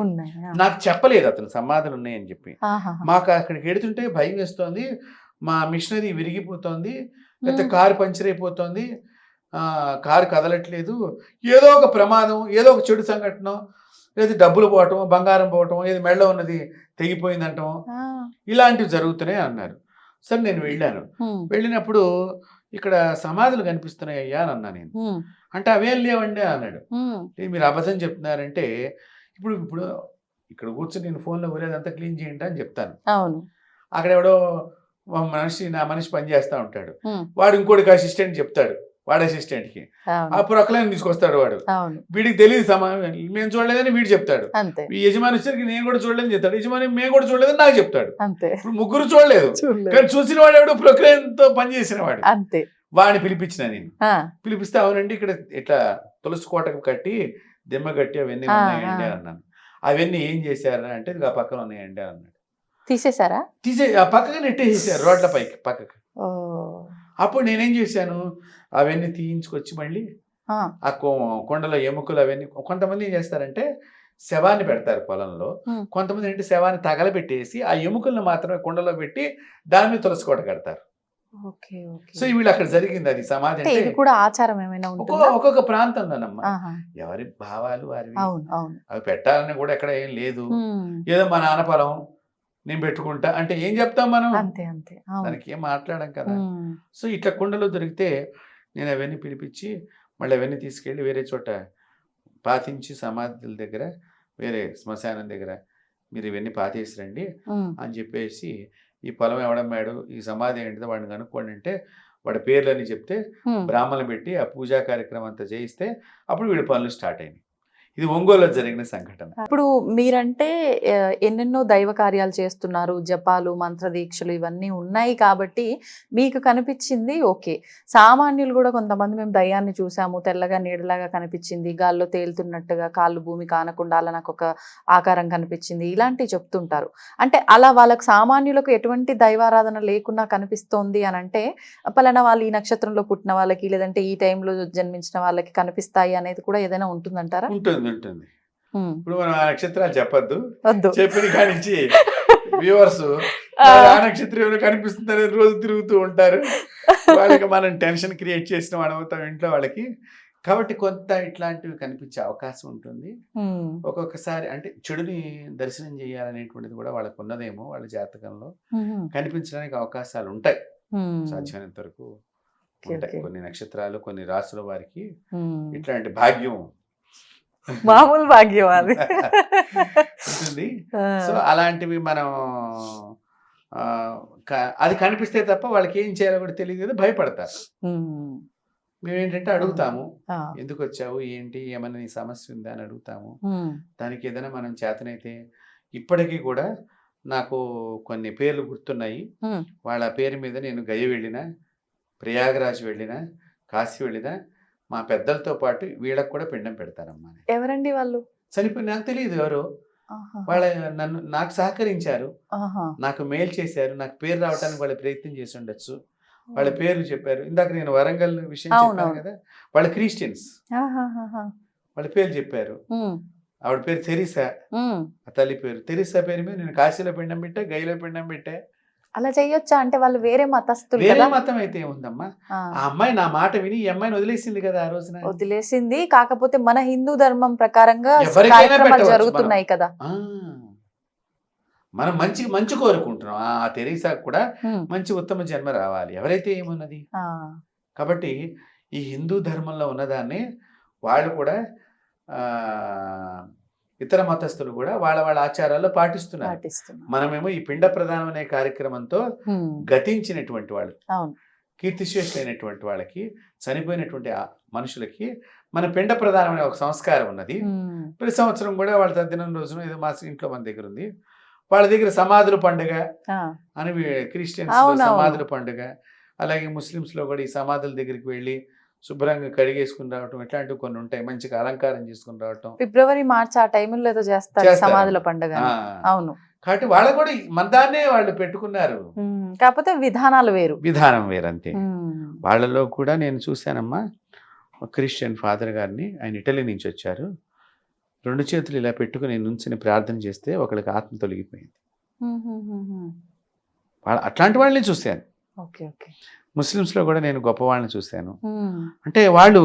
నాకు చెప్పలేదు అతను సమాధులు ఉన్నాయని చెప్పి. మాకు అక్కడికి వెడుతుంటే భయం వేస్తోంది, మా మిషనరీ విరిగిపోతుంది, లేకపోతే కారు పంచర్ అయిపోతుంది, కారు కదలట్లేదు, ఏదో ఒక ప్రమాదం, ఏదో ఒక చెడు సంఘటన, లేదా డబ్బులు పోవటం, బంగారం పోవటం, ఏది మెళ్ళ ఉన్నది తెగిపోయిందంటాం, ఇలాంటివి జరుగుతున్నాయి అన్నారు. సరే నేను వెళ్ళాను. వెళ్ళినప్పుడు ఇక్కడ సమాధులు కనిపిస్తున్నాయి అయ్యా అని అన్నా నేను. అంటే అవేం లేవండి అన్నాడు. మీరు అబద్ధం చెప్తున్నారంటే, ఇప్పుడు ఇప్పుడు ఇక్కడ కూర్చొని నేను ఫోన్లో ఊరేదంతా క్లీన్ చేయండి అని చెప్తాను. అక్కడ ఎవడో నా మనిషి పని చేస్తూ ఉంటాడు, వాడు ఇంకోటికి అసిస్టెంట్ చెప్తాడు, వాడి అసిస్టెంట్కి ఆ ప్రొక్లైన్ తీసుకొస్తాడు, వాడు వీడికి తెలియదు మేము చూడలేదని వీడు చెప్తాడు, ఈ యజమాని వచ్చరికి నేను కూడా చూడలేదని చెప్తాడు, యజమాని మేము కూడా చూడలేదని నాకు చెప్తాడు. ఇప్పుడు ముగ్గురు చూడలేదు, కానీ చూసిన వాడు ఎవడు ప్రొక్లైన్ తో పని చేసిన వాడు. వాడిని పిలిపించిన నేను. పిలిపిస్తే అవునండి ఇక్కడ ఇట్లా తులసి కోటకు కట్టి దిమ్మ కట్టి అవన్నీ ఉన్నాయండి అన్నాను. అవన్నీ ఏం చేశారా అంటే ఆ పక్కన ఉన్నాయండి అన్నాడు. తీసేసారా? ఆ పక్కగా నెట్టేసేసారు రోడ్ల పైకి పక్కకి. అప్పుడు నేనేం చేశాను, అవన్నీ తీయించుకొచ్చి మళ్ళీ ఆ కొండలో ఎముకలు అవన్నీ, కొంతమంది ఏం చేస్తారంటే శవాన్ని పెడతారు పొలంలో, కొంతమంది ఏంటి శవాన్ని తగలబెట్టేసి ఆ ఎముకలను మాత్రమే కొండలో పెట్టి దాని మీద తులసి కోట కడతారు. సో వీళ్ళు అక్కడ జరిగింది అది సమాధి. ఆచారం ఏమైనా ఒక్కొక్క ప్రాంతంలోనమ్మా, ఎవరి భావాలు వారివి. అవి పెట్టాలని కూడా ఎక్కడ ఏం లేదు. ఏదో మా నాన్న పొలం నేను పెట్టుకుంటా అంటే ఏం చెప్తాం మనం, దానికి ఏం మాట్లాడడం కదా. సో ఇట్లా కుండలో దొరికితే నేను అవన్నీ పిలిపించి మళ్ళీ అవన్నీ తీసుకెళ్ళి వేరే చోట పాతించి సమాధుల దగ్గర, వేరే శ్మశానం దగ్గర మీరు ఇవన్నీ పాతేసి రండి అని చెప్పేసి, ఈ పొలం ఎవడమ్మాడు, ఈ సమాధి ఏంటిదో వాడిని కనుక్కోండి అంటే వాడి పేర్లని చెప్తే బ్రాహ్మణులు పెట్టి ఆ పూజా కార్యక్రమం అంతా చేయిస్తే అప్పుడు వీడి పనులు స్టార్ట్ అయినాయి. ఇది ఒంగోలులో జరిగిన సంఘటన. ఇప్పుడు మీరంటే ఎన్నెన్నో దైవ కార్యాలు చేస్తున్నారు, జపాలు, మంత్ర దీక్షలు ఇవన్నీ ఉన్నాయి కాబట్టి మీకు కనిపించింది ఓకే. సామాన్యులు కూడా కొంతమంది మేము దయ్యాన్ని చూసాము, తెల్లగా నీడలాగా కనిపించింది, గాల్లో తేలుతున్నట్టుగా, కాళ్ళు భూమి కానకుండా అలా నాకు ఒక ఆకారం కనిపించింది, ఇలాంటివి చెప్తుంటారు. అంటే అలా వాళ్ళకు సామాన్యులకు ఎటువంటి దైవారాధన లేకున్నా కనిపిస్తోంది అని అంటే పలానా వాళ్ళు ఈ నక్షత్రంలో పుట్టిన వాళ్ళకి, లేదంటే ఈ టైంలో జన్మించిన వాళ్ళకి కనిపిస్తాయి అనేది కూడా ఏదైనా ఉంటుందంటారా? ఉంటుంది. ఇప్పుడు మనం ఆ నక్షత్రాలు చెప్పద్దు, చెప్పిన కానించి వ్యూవర్స్ ఆ నక్షత్రం కనిపిస్తుంది రోజు తిరుగుతూ ఉంటారు, వాళ్ళకి మనం టెన్షన్ క్రియేట్ చేసిన వాడు అవుతాం ఇంట్లో వాళ్ళకి. కాబట్టి కొంత ఇట్లాంటివి కనిపించే అవకాశం ఉంటుంది. ఒక్కొక్కసారి అంటే చెడుని దర్శనం చేయాలనేటువంటిది కూడా వాళ్ళకు ఉన్నదేమో, వాళ్ళ జాతకంలో కనిపించడానికి అవకాశాలు ఉంటాయి సాధ్యమైనంత వరకు ఉంటాయి. కొన్ని నక్షత్రాలు, కొన్ని రాసుల వారికి ఇట్లాంటి భాగ్యం, మామూలు భాగ్యం అది ఉంటుంది. సో అలాంటివి మనం అది కనిపిస్తే తప్ప వాళ్ళకి ఏం చేయాలో కూడా తెలియదు కదా, భయపడతారు. మేమేంటంటే అడుగుతాము, ఎందుకు వచ్చావు, ఏంటి, ఏమైనా నీ సమస్య ఉందా అని అడుగుతాము. దానికి ఏదైనా మనం చేతనైతే, ఇప్పటికీ కూడా నాకు కొన్ని పేర్లు గుర్తున్నాయి, వాళ్ళ పేరు మీద నేను గయ వెళ్ళినా, ప్రయాగరాజ్ వెళ్ళినా, కాశీ వెళ్ళినా మా పెద్దలతో పాటు వీళ్ళకి కూడా పిండం పెడతారమ్మా అని. ఎవరండి వాళ్ళు? చనిపోయి నాకు తెలియదు ఎవరు. ఆహా. వాళ్ళ నాకు సహకరించారు, ఆహా. నాకు మేలు చేశారు, నాకు పేరు రావడానికి వాళ్ళ ప్రయత్నం చేసి ఉండొచ్చు. వాళ్ళ పేర్లు చెప్పారు. ఇందాక నేను వరంగల్ విషయం చెప్పాను అవునవును. కదా, వాళ్ళ క్రిస్టియన్స్. ఆహాహాహా. వాళ్ళ పేరు చెప్పారు. ఉమ్, ఆవిడ పేరు తెరీసా, ఉమ్. ఆ తల్లి పేరు తెరీసా పేరు మీద నేను కాశీలో పిండం పెట్టా, గైలో పిండం పెట్టా. అలా చెయ్యొచ్చా? అంటే వాళ్ళు వేరే మతస్థులు వేరే కదా. మతం అయితే ఏముందమ్మా, ఆ, ఆ అమ్మాయి నా మాట విని ఈ అమ్మాయిని వదిలేసింది కదా ఆ రోజున. వదిలేసింది. కాకపోతే మన హిందూ ధర్మం ప్రకారంగా ఎవరికైనా కార్యక్రమాలు పెట్టవచ్చు జరుగుతున్నాయి కదా. ఆ, మనం మంచి కోరుకుంటున్నాం. ఆ తెరీసాకు కూడా ఉమ్, మంచి ఉత్తమ జన్మ రావాలి, ఎవరైతే ఏమున్నది. ఆ, కాబట్టి ఈ హిందూ ధర్మంలో ఉన్నదాన్ని వాళ్ళు కూడా ఆ, ఇతర మతస్థులు కూడా వాళ్ళ వాళ్ళ ఆచారాల్లో పాటిస్తున్నారు. పాటిస్తున్నాం. మనమేమో ఈ పిండ ప్రదానం అనే కార్యక్రమంతో ఉమ్, గతించినటువంటి వాళ్ళు, అవును. కీర్తిశేషులైనటువంటి వాళ్ళకి, చనిపోయినటువంటి ఆ మనుషులకి మన పిండ ప్రదానం అనే ఒక సంస్కారం ఉన్నది. ఉమ్, ప్రతి సంవత్సరం కూడా వాళ్ళ తద్దినం రోజున ఏదో మా ఇంట్లో మన దగ్గర ఉంది, వాళ్ళ దగ్గర సమాధుల పండుగ ఆ, అని క్రిస్టియన్స్ అవునవును. సమాధుల పండుగ, అలాగే ముస్లిమ్స్లో కూడా ఈ సమాధుల దగ్గరికి వెళ్ళి శుభ్రంగా కడిగేసుకుని రావటం, ఇట్లాంటివి కొన్ని ఉంటాయి. మంచిగా అలంకారం చేసుకుని రావటం ఫిబ్రవరి మార్చి ఆ టైంలో ఏదో చేస్తారు చేస్తారు. సమాధుల పండుగ. ఆ, అవును. కాబట్టి వాళ్ళు కూడా మన దాన్నే వాళ్ళు పెట్టుకున్నారు. ఉమ్, కాకపోతే విధానాలు వేరు. విధానం వేరంతే. ఉమ్, వాళ్ళలో కూడా నేను చూశానమ్మా, ఒక క్రిస్టియన్ ఫాదర్ గారిని, ఆయన ఇటలీ నుంచి వచ్చారు. 2 చేతులు ఇలా పెట్టుకుని నుంచుని ప్రార్థన చేస్తే ఒకళ్ళకి ఆత్మ తొలగిపోయింది. ఉమ్, ఉమ్, ఉమ్, ఉమ్. అట్లాంటి వాళ్ళని చూశాను. Okay, okay. ముస్లిమ్స్లో కూడా నేను గొప్ప వాళ్ళని చూశాను. ఉమ్, అంటే వాళ్ళు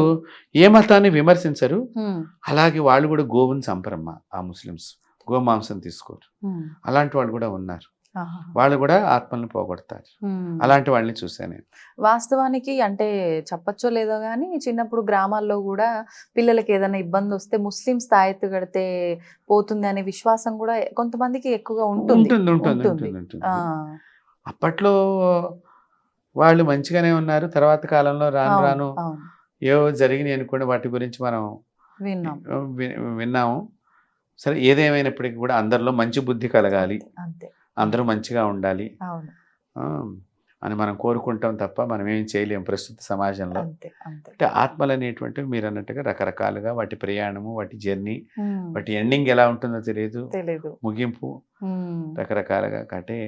ఏ మతాన్ని విమర్శించరు, ఉమ్, అలాగే వాళ్ళు కూడా గోవుని చంపరమ్మా. ఆ ముస్లిమ్స్ గోమాంసం తీసుకోరు. ఉమ్. అలాంటి వాళ్ళు కూడా ఉన్నారు. ఆహా. వాళ్ళు కూడా ఆత్మల్ని పోగొడతారు. ఉమ్. అలాంటి వాళ్ళని చూశాను నేను. వాస్తవానికి అంటే చెప్పచ్చో లేదో కానీ చిన్నప్పుడు గ్రామాల్లో కూడా పిల్లలకి ఏదైనా ఇబ్బంది వస్తే ముస్లిమ్స్ తాయెత్తు కడితే పోతుంది అనే విశ్వాసం కూడా కొంతమందికి ఎక్కువగా ఉంటుంది. ఉంటుంది ఉంటుంది ఉంటుంది. ఉంటుంది ఉంటుంది. ఆ, అప్పట్లో వాళ్ళు మంచిగానే ఉన్నారు. తర్వాత కాలంలో రాను అవును, రాను అవును. ఏవో జరిగినాయి అనుకోండి, వాటి గురించి మనం విన్నాం. విన్నాము. సరే, ఏదేమైనప్పటికీ కూడా అందరిలో మంచి బుద్ధి కలగాలి, అంతే. అందరూ మంచిగా ఉండాలి అవును. ఆ, అని మనం కోరుకుంటాం తప్ప మనం ఏం చేయలేము ప్రస్తుత సమాజంలో. అంతే, అంతే. అంటే ఆత్మలు అనేటువంటివి మీరు అన్నట్టుగా రకరకాలుగా వాటి ప్రయాణము, వాటి జర్నీ, ఉమ్, వాటి ఎండింగ్ ఎలా ఉంటుందో తెలియదు, తెలీదు. ముగింపు ఉమ్, రకరకాలుగా. అంటే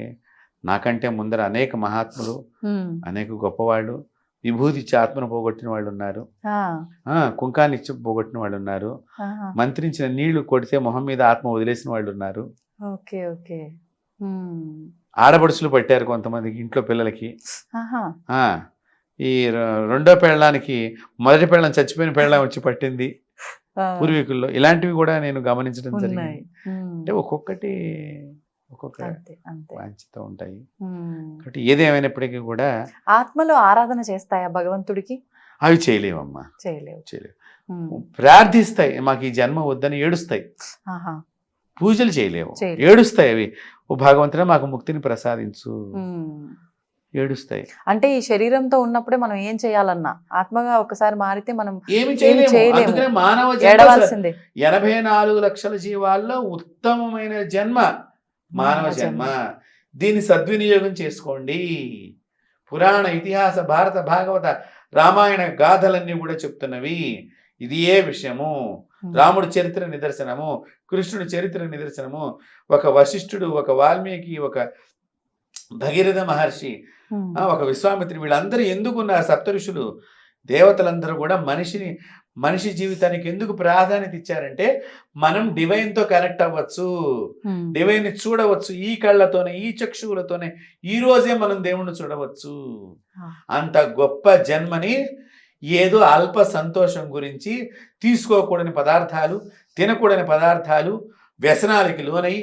నాకంటే ముందర అనేక మహాత్ములు, ఉమ్. అనేక గొప్పవాళ్ళు విభూతి ఇచ్చి ఆత్మను పోగొట్టిన వాళ్ళు ఉన్నారు, ఆ, కుంకాన్ని ఇచ్చి పోగొట్టిన వాళ్ళు ఉన్నారు, ఆహా. మంత్రించిన నీళ్లు కొడితే మొహం మీద ఆత్మ వదిలేసిన వాళ్ళు ఉన్నారు, ఓకే, ఓకే. ఉమ్, ఆడపడుచులు పట్టారు కొంతమందికి ఇంట్లో పిల్లలకి. ఆహా. ఆ, ఈ రెండో పెళ్ళానికి మొదటి పెళ్ళం చచ్చిపోయిన పెళ్ళం వచ్చి పట్టింది ఆ, పూర్వీకుల్లో. ఇలాంటివి కూడా నేను గమనించడం ఉన్నాయి. జరిగింది. ఉమ్, అంటే ఒక్కొక్కటి ఒక్కొక్క అంతే, అంతే. వాంఛతో ఉంటాయి. ఉమ్. కాబట్టి ఏదేమైనప్పటికీ కూడా ఆత్మలు ఆరాధన చేస్తాయా భగవంతుడికి? అవి చేయలేవమ్మా, చేయలేవు. చేయలేవు. ఉమ్, ప్రార్థిస్తాయి, మాకు ఈ జన్మ వద్దని ఏడుస్తాయి, ఆహా. పూజలు చేయలేవు, చేయలేవు. ఏడుస్తాయి. అవి ఓ భగవంతుడా మాకు ముక్తిని ప్రసాదించు, ఉమ్. ఏడుస్తాయి. అంటే ఈ శరీరంతో ఉన్నప్పుడే మనం ఏం చేయాలన్నా ఆత్మగా ఒకసారి మారితే మనం ఏమి చేయలేము. చేయలేము. అందుకనే మానవ జన్మ ఏడవలసిందే. 84 లక్షల జీవాల్లో ఉత్తమమైన జన్మ మానవ జన్మ. దీన్ని సద్వినియోగం చేసుకోండి. పురాణ, ఇతిహాస, భారత, భాగవత, రామాయణ గాథలన్నీ కూడా చెప్తున్నవి ఇది ఏ విషయము. రాముడి చరిత్ర నిదర్శనము, కృష్ణుడి చరిత్ర నిదర్శనము, ఒక వశిష్ఠుడు, ఒక వాల్మీకి, ఒక భగీరథ మహర్షి, ఒక విశ్వామిత్రుడు, వీళ్ళందరూ ఎందుకున్నారు? సప్త ఋషులు, దేవతలందరూ కూడా మనిషి జీవితానికి ఎందుకు ప్రాధాన్యత ఇచ్చారంటే మనం డివైన్తో కనెక్ట్ అవ్వచ్చు, డివైన్ చూడవచ్చు. ఈ కళ్ళతోనే, ఈ చక్షువులతోనే ఈ రోజే మనం దేవుణ్ణి చూడవచ్చు. అంత గొప్ప జన్మని ఏదో అల్ప సంతోషం గురించి తీసుకోకూడని పదార్థాలు, తినకూడని పదార్థాలు, వ్యసనాలకి లోనై,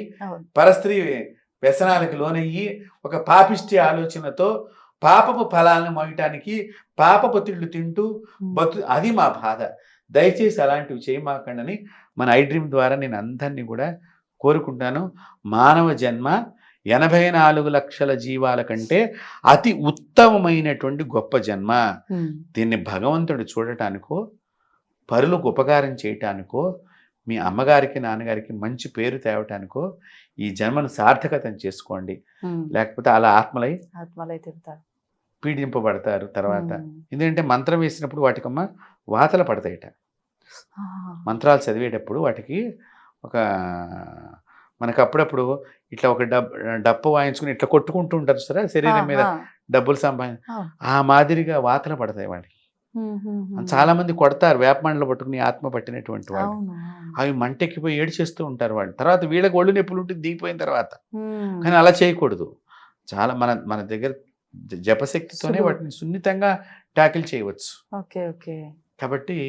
పరస్త్రీ వ్యసనాలకు లోనయ్యి, ఒక పాపిష్టి ఆలోచనతో పాపపు ఫలాలను మోయటానికి పాపపు తిళ్ళు తింటూ అది మా బాధ. దయచేసి అలాంటివి చేయమాకండి మన ఐ డ్రీమ్ ద్వారా నేను అందరినీ కూడా కోరుకుంటాను. మానవ జన్మ 84 లక్షల జీవాల కంటే అతి ఉత్తమమైనటువంటి గొప్ప జన్మ. దీన్ని భగవంతుడు చూడటానికో, పరులకు ఉపకారం చేయటానికో, మీ అమ్మగారికి, నాన్నగారికి మంచి పేరు తేవటానికో ఈ జన్మను సార్థకతం చేసుకోండి. లేకపోతే అలా ఆత్మలై తింటారు, పీడింపబడతారు తర్వాత. ఎందుకంటే మంత్రం వేసినప్పుడు వాటికమ్మ వాతలు పడతాయట. ఆ, మంత్రాలు చదివేటప్పుడు వాటికి ఒక మనకు అప్పుడప్పుడు ఇట్లా ఒక డప్పు వాయించుకుని ఇట్లా కొట్టుకుంటూ ఉంటారు సరే శరీరం మీద ఆ, డబ్బులు సంపాదించి ఆ. ఆ మాదిరిగా వాతలు పడతాయి వాటికి. చాలా మంది కొడతారు వేపమండలు పట్టుకుని ఆత్మ పట్టినటువంటి వాళ్ళు. అవును, అవును. అవి మంటెక్కిపోయి ఏడ్చేస్తూ ఉంటారు వాళ్ళు. తర్వాత వీళ్ళకి ఒళ్ళు నొప్పులు ఉంటుంది దిగిపోయిన తర్వాత. ఉమ్. కానీ అలా చేయకూడదు. చాలా మన మన దగ్గర జపశక్తితోనే సులువు. వాటిని సున్నితంగా ట్యాకిల్ చేయవచ్చు. Okay, okay. కాబట్టి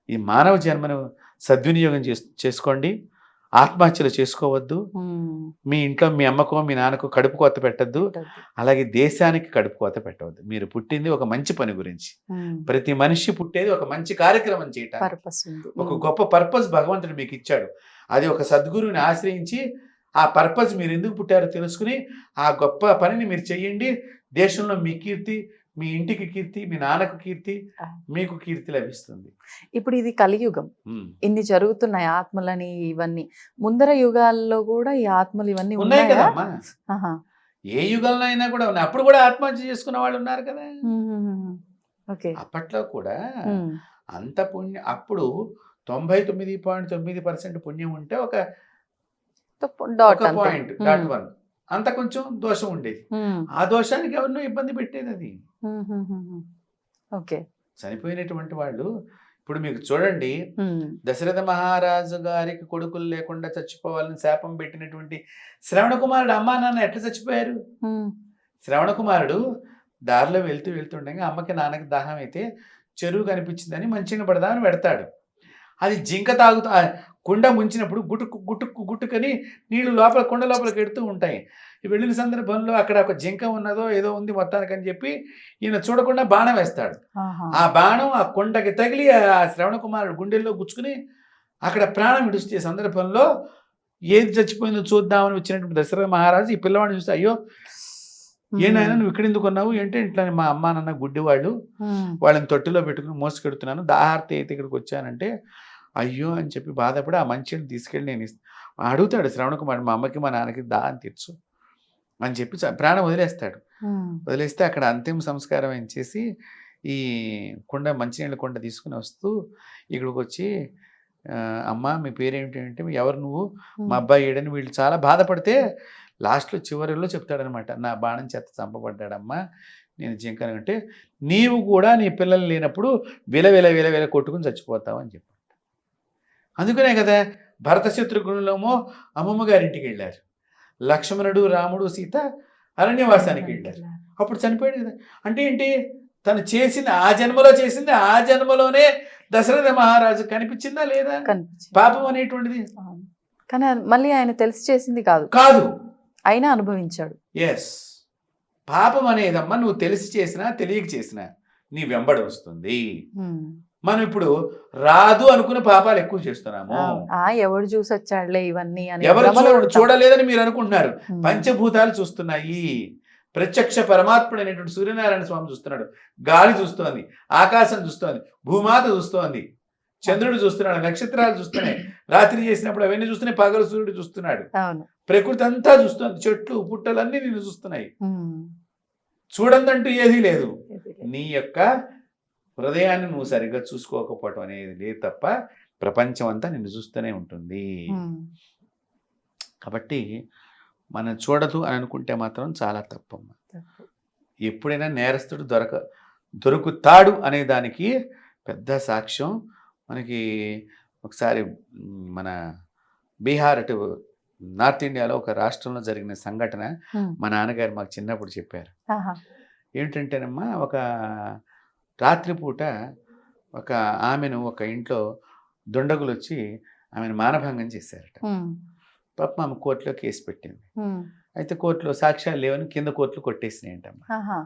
ఈ మానవ జన్మను సద్వినియోగం చేసుకోండి. ఆత్మహత్యలు చేసుకోవద్దు. ఉమ్. మీ ఇంట్లో మీ అమ్మకో మీ నాన్నకో కడుపు కోత పెట్టద్దు. అలాగే దేశానికి కడుపు కోత పెట్టవద్దు. మీరు పుట్టింది ఒక మంచి పని గురించి. ఉమ్. ప్రతి మనిషి పుట్టేది ఒక మంచి కార్యక్రమం చేయటానికి. పర్పస్ ఉంది. ఒక గొప్ప పర్పస్ భగవంతుడు మీకు ఇచ్చాడు. అది ఒక సద్గురువుని ఆశ్రయించి ఆ పర్పస్ మీరు ఎందుకు పుట్టారో తెలుసుకుని ఆ గొప్ప పనిని మీరు చెయ్యండి. దేశంలో మీ కీర్తి, మీ ఇంటికి కీర్తి, మీ నాన్నకు కీర్తి, మీకు కీర్తి లభిస్తుంది. ఇప్పుడు ఇది కలియుగం, ఉమ్. ఇన్ని జరుగుతున్నాయి ఆత్మలని ఇవన్నీ. ముందర యుగాల్లో కూడా ఈ ఆత్మలు ఇవన్నీ ఉన్నాయి ఉన్నాయా? కదమ్మా. ఆహా. ఏ యుగంలో అయినా కూడా ఉన్నాయి. అప్పుడు కూడా ఆత్మహత్య చేసుకున్న వాళ్ళు ఉన్నారు కదా. ఓకే. అప్పట్లో కూడా అంత పుణ్యం అప్పుడు 99.9% పుణ్యం ఉంటే ఒక డాట్ పాయింట్ డాట్ 1 అంత కొంచెం దోషం ఉండేది. ఆ దోషానికి ఎవరినో ఇబ్బంది పెట్టేది అది. ఓకే. చనిపోయినటువంటి వాళ్ళు ఇప్పుడు మీకు చూడండి, దశరథ మహారాజు గారికి కొడుకులు లేకుండా చచ్చిపోవాలని శాపం పెట్టినటువంటి శ్రవణ కుమారుడు అమ్మా నాన్న ఎట్లా చచ్చిపోయారు? శ్రవణ కుమారుడు దారిలో వెళ్తుండగా అమ్మకి నాన్నకి దాహం అయితే చెరువు కనిపించిందని మంచిగా పడదామని పెడతాడు. అది జింక తాగుతూ కుండ ముంచినప్పుడు గుటుక్కు గుటుక్కు గుట్టుకని నీళ్లు లోపల కుండ లోపలికి ఎడుతూ ఉంటాయి. వెళ్ళిన సందర్భంలో అక్కడ ఒక జింక ఉన్నదో ఏదో ఉంది మొత్తానికి అని చెప్పి ఈయన చూడకుండా బాణం వేస్తాడు. ఆ బాణం ఆ కుండకి తగిలి ఆ శ్రవణ కుమారుడు గుండెల్లో గుచ్చుకుని అక్కడ ప్రాణం విడిచే సందర్భంలో ఏది చచ్చిపోయిందో చూద్దామని వచ్చినటువంటి దశరథ మహారాజు ఈ పిల్లవాడిని చూస్తే, అయ్యో ఏనాయన నువ్వు ఇక్కడ ఎందుకు ఉన్నావు అంటే, ఇట్లా మా అమ్మ నాన్న గుడ్డివాళ్ళు, వాళ్ళని తొట్టిలో పెట్టుకుని మోసుకెడుతున్నాను, దాహార్తి అయితే ఇక్కడికి వచ్చానంటే అయ్యో అని చెప్పి బాధపడి ఆ మంచిని తీసుకెళ్ళి నేను అడుగుతాడు శ్రవణ కుమారుడు, మా అమ్మకి మా నాన్నకి దాహం తీర్చు అని చెప్పి ప్రాణం వదిలేస్తాడు. వదిలేస్తే అక్కడ అంతిమ సంస్కారం ఏం చేసి ఈ కుండ మంచినీళ్ళ కుండ తీసుకుని వస్తూ ఇక్కడికి వచ్చి, అమ్మ మీ పేరేమిటి అంటే, ఎవరు నువ్వు, మా అబ్బాయి ఏడని వీళ్ళు చాలా బాధపడితే లాస్ట్లో చివరిలో చెప్తాడనమాట, నా బాణం చేత చంపబడ్డాడమ్మా, నేను జింకను అంటే నీవు కూడా నీ పిల్లలు లేనప్పుడు విల కొట్టుకుని చచ్చిపోతావు అని చెప్పాడు. అందుకనే కదా భరత శత్రుఘ్నులేమో అమ్మమ్మ గారింటికి వెళ్ళారు, లక్ష్మణుడు రాముడు సీత అరణ్యవాసానికి వెళ్ళారు, అప్పుడు చనిపోయాడు కదా. అంటే ఏంటి, తను చేసిన ఆ జన్మలో చేసింది ఆ జన్మలోనే దశరథ మహారాజు కనిపించిందా లేదా పాపం అనేటువంటిది? కానీ మళ్ళీ ఆయన తెలిసి చేసింది కాదు, అయినా అనుభవించాడు. ఎస్, పాపం అనేదమ్మా నువ్వు తెలిసి చేసినా తెలియక చేసినా నీ వెంబడి వస్తుంది. మనం ఇప్పుడు రాదు అనుకునే పాపాలు ఎక్కువ చేస్తున్నాము. ఎవడు చూసి వచ్చాడులే ఇవన్నీ అని, ఎవరు చూడలేదని మీరు అనుకుంటున్నారు. పంచభూతాలు చూస్తున్నాయి. ప్రత్యక్ష పరమాత్ముడు అనేటువంటి సూర్యనారాయణ స్వామి చూస్తున్నాడు, గాలి చూస్తోంది, ఆకాశం చూస్తోంది, భూమాత చూస్తోంది, చంద్రుడు చూస్తున్నాడు, నక్షత్రాలు చూస్తున్నాయి, రాత్రి చేసినప్పుడు అవన్నీ చూస్తున్నాయి, పగలు సూర్యుడు చూస్తున్నాడు, ప్రకృతి అంతా చూస్తుంది, చెట్లు పుట్టలన్నీ నిన్ను చూస్తున్నాయి. చూడందంటూ ఏదీ లేదు. నీ యొక్క హృదయాన్ని నువ్వు సరిగ్గా చూసుకోకపోవటం అనేది లేదు తప్ప ప్రపంచం అంతా నిన్ను చూస్తూనే ఉంటుంది. కాబట్టి మనం చూడదు అని అనుకుంటే మాత్రం చాలా తప్పమ్మ. ఎప్పుడైనా నేరస్తుడు దొరుకుతాడు అనే దానికి పెద్ద సాక్ష్యం మనకి ఒకసారి మన బీహార్ అటు నార్త్ ఇండియాలో ఒక రాష్ట్రంలో జరిగిన సంఘటన మా నాన్నగారు మాకు చిన్నప్పుడు చెప్పారు. ఏంటంటేనమ్మా, ఒక రాత్రిపూట ఒక ఆమెను ఒక ఇంట్లో దుండగులు వచ్చి ఆమెను మానభంగం చేశారట. పాపం ఆమె కోర్టులో కేసు పెట్టింది. అయితే కోర్టులో సాక్ష్యాలు లేవని కింద కోర్టులు కొట్టేసినాయంటమ్మా.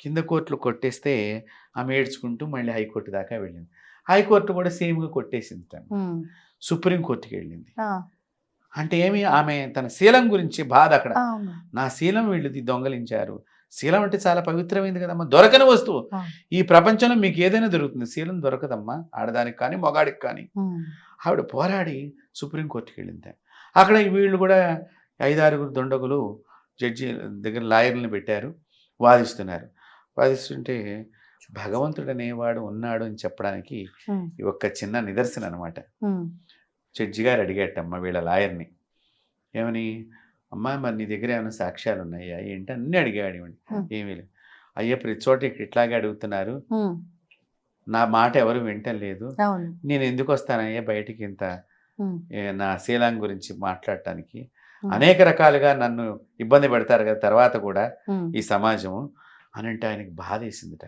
కింద కోర్టులు కొట్టేస్తే ఆమె ఏడ్చుకుంటూ మళ్ళీ హైకోర్టు దాకా వెళ్ళింది. హైకోర్టు కూడా సేమ్గా కొట్టేసింది. సుప్రీంకోర్టుకి వెళ్ళింది. అంటే ఏమి, ఆమె తన శీలం గురించి బాధ. అక్కడ నా శీలం వీళ్ళు దొంగలించారు. శీలం అంటే చాలా పవిత్రమైంది కదమ్మా, దొరకని వస్తువు. ఈ ప్రపంచంలో మీకు ఏదైనా దొరుకుతుంది, శీలం దొరకదమ్మా, ఆడదానికి కానీ మొగాడికి కానీ. ఆవిడ పోరాడి సుప్రీంకోర్టుకి వెళ్ళింది. అక్కడ వీళ్ళు కూడా 5-6 దుండగులు జడ్జి దగ్గర లాయర్లను పెట్టారు, వాదిస్తున్నారు. వాదిస్తుంటే భగవంతుడు అనేవాడు ఉన్నాడు అని చెప్పడానికి ఈ ఒక్క చిన్న నిదర్శనం అనమాట. జడ్జి గారు అడిగేటమ్మ వీళ్ళ లాయర్ని, ఏమని, అమ్మా మరి నీ దగ్గర ఏమైనా సాక్ష్యాలు ఉన్నాయా ఏంటి అన్నీ అడిగాడు. ఏమీ లేదు. అయ్యా ప్రతి చోట ఇట్లాగే అడుగుతున్నారు, నా మాట ఎవరు వింటలేదు, నేను ఎందుకు వస్తానయ్యా బయటికి ఇంత నా శీలం గురించి మాట్లాడటానికి, అనేక రకాలుగా నన్ను ఇబ్బంది పెడతారు కదా తర్వాత కూడా ఈ సమాజము అని అంటే ఆయనకి బాధ వేసిందిట.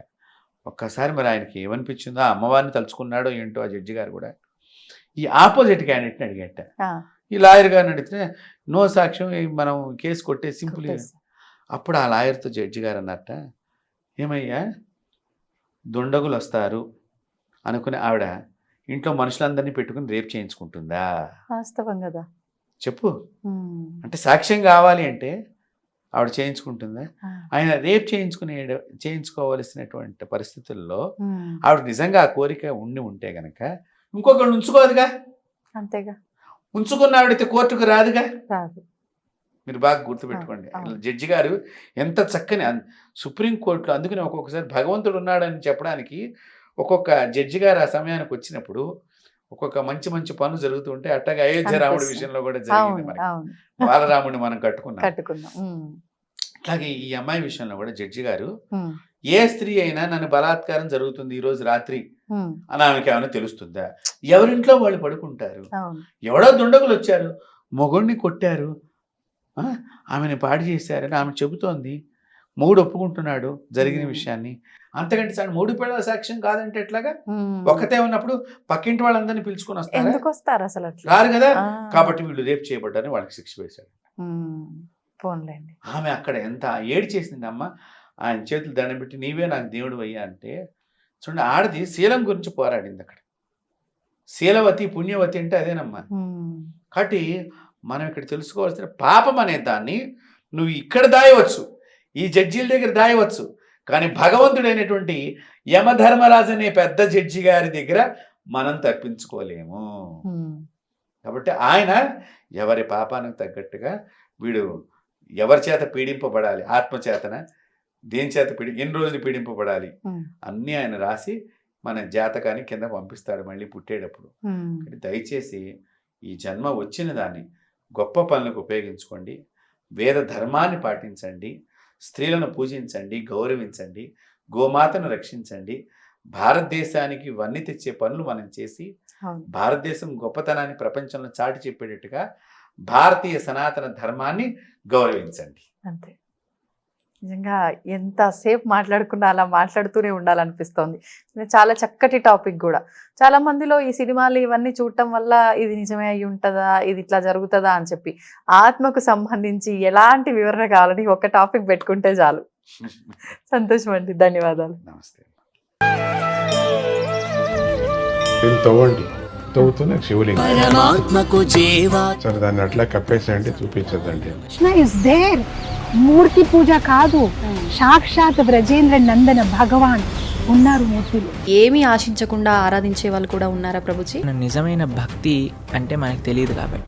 ఒక్కసారి మరి ఆయనకి ఏమనిపించిందో, ఆ అమ్మవారిని తలుచుకున్నాడో ఏంటో ఆ జడ్జి గారు కూడా ఈ ఆపోజిట్ క్యాండిడేట్ని అడిగట. ఈ లాయర్ గారిని అడిగితే నో సాక్ష్యం, మనం కేసు కొట్టే సింపుల్. అప్పుడు ఆ లాయర్తో జడ్జి గారు అన్నట్ట, ఏమయ్యా దుండగులు వస్తారు అనుకుని ఆవిడ ఇంట్లో మనుషులందరినీ పెట్టుకుని రేప్ చేయించుకుంటుందా? వాస్తవం కదా, చెప్పు. అంటే సాక్ష్యం కావాలి అంటే ఆవిడ చేయించుకుంటుందా? ఆయన రేప్ చేయించుకోవలసినటువంటి పరిస్థితుల్లో ఆవిడ నిజంగా ఆ కోరిక ఉంటే గనక ఇంకొకళ్ళు ఉంచుకోదుగా. అంతేగా, ఉంచుకున్న ఆవిడైతే కోర్టుకు రాదుగా. రాదు. మీరు బాగా గుర్తుపెట్టుకోండి. జడ్జి గారు ఎంత చక్కని సుప్రీంకోర్టులో, అందుకని ఒక్కొక్కసారి భగవంతుడు ఉన్నాడని చెప్పడానికి ఒక్కొక్క జడ్జి గారు ఆ సమయానికి వచ్చినప్పుడు ఒక్కొక్క మంచి మంచి పనులు జరుగుతుంటే, అట్టగా అయోధ్య రాముడి విషయంలో కూడా జరిగింది. మనకి బాలరాముడిని మనం కట్టుకున్నాం. అట్లాగే ఈ అమ్మాయి విషయంలో కూడా జడ్జి గారు, ఏ స్త్రీ అయినా నన్ను బలాత్కారం జరుగుతుంది ఈ రోజు రాత్రి అని ఆమెకి ఏమైనా తెలుస్తుందా? ఎవరింట్లో వాళ్ళు పడుకుంటారు, ఎవడో దుండగులు వచ్చారు మొగుడిని కొట్టారు, ఆమెను పాడు చేశారని ఆమె చెబుతోంది. మొగుడు ఒప్పుకుంటున్నాడు జరిగిన విషయాన్ని. అంతకంటే సార్ మూడు పిల్లల సాక్ష్యం కాదంటే ఎట్లాగా? ఒక్కతే ఉన్నప్పుడు పక్కింటి వాళ్ళందరినీ పిలుచుకొని వస్తారు, అసలు రారు కదా. కాబట్టి వీళ్ళు రేపు చేయబడ్డారని వాళ్ళకి శిక్ష వేశాడు. ఆమె అక్కడ ఎంత ఏడు చేసింది అమ్మ, ఆయన చేతులు దండం పెట్టి నీవే నాకు దేవుడు అయ్యా అంటే. చూడండి, ఆడది శీలం గురించి పోరాడింది అక్కడ. శీలవతి పుణ్యవతి అంటే అదేనమ్మా. కాబట్టి మనం ఇక్కడ తెలుసుకోవాల్సిన, పాపం అనే దాన్ని నువ్వు ఇక్కడ దాయవచ్చు, ఈ జడ్జీల దగ్గర దాయవచ్చు, కానీ భగవంతుడైనటువంటి యమధర్మరాజు అనే పెద్ద జడ్జి గారి దగ్గర మనం తప్పించుకోలేము. కాబట్టి ఆయన ఎవరి పాపానికి తగ్గట్టుగా వీడు ఎవరి చేత పీడింపబడాలి, ఆత్మచేతన దేని చేత ఎన్ని రోజులు పీడింపబడాలి అన్నీ ఆయన రాసి మన జాతకాన్ని కింద పంపిస్తాడు మళ్ళీ పుట్టేటప్పుడు. దయచేసి ఈ జన్మ వచ్చిన దాన్ని గొప్ప పనులకు ఉపయోగించుకోండి, వేద ధర్మాన్ని పాటించండి, స్త్రీలను పూజించండి, గౌరవించండి, గోమాతను రక్షించండి. భారతదేశానికి వన్నీ తెచ్చే పనులు మనం చేసి భారతదేశం గొప్పతనాన్ని ప్రపంచంలో చాటి చెప్పేటట్టుగా భారతీయ సనాతన ధర్మాన్ని గౌరవించండి. అంతే. నిజంగా ఎంతసేపు మాట్లాడుకున్నా అలా మాట్లాడుతూనే ఉండాలనిపిస్తోంది. చాలా చక్కటి టాపిక్ కూడా. చాలా మందిలో ఈ సినిమాలు ఇవన్నీ చూడటం వల్ల ఇది నిజమే అయి ఉంటుందా, ఇది ఇట్లా జరుగుతుందా అని చెప్పి ఆత్మకు సంబంధించి ఎలాంటి వివరణ కావాలని ఒక టాపిక్ పెట్టుకుంటే చాలు. సంతోషం అండి, ధన్యవాదాలు. నమస్తే. తవ్వుతున్న శివలింగం సరే, దాన్ని అట్లా కప్పేసేయండి, చూపించదండి. మూర్తి పూజ కాదు, సాక్షాత్ బ్రజేంద్ర నందన భగవాన్ ఉన్నారు మూర్తిలో. ఏమీ ఆశించకుండా ఆరాధించే వాళ్ళు కూడా ఉన్నారా ప్రభుజీ? నిజమైన భక్తి అంటే మనకు తెలియదు కాబట్టి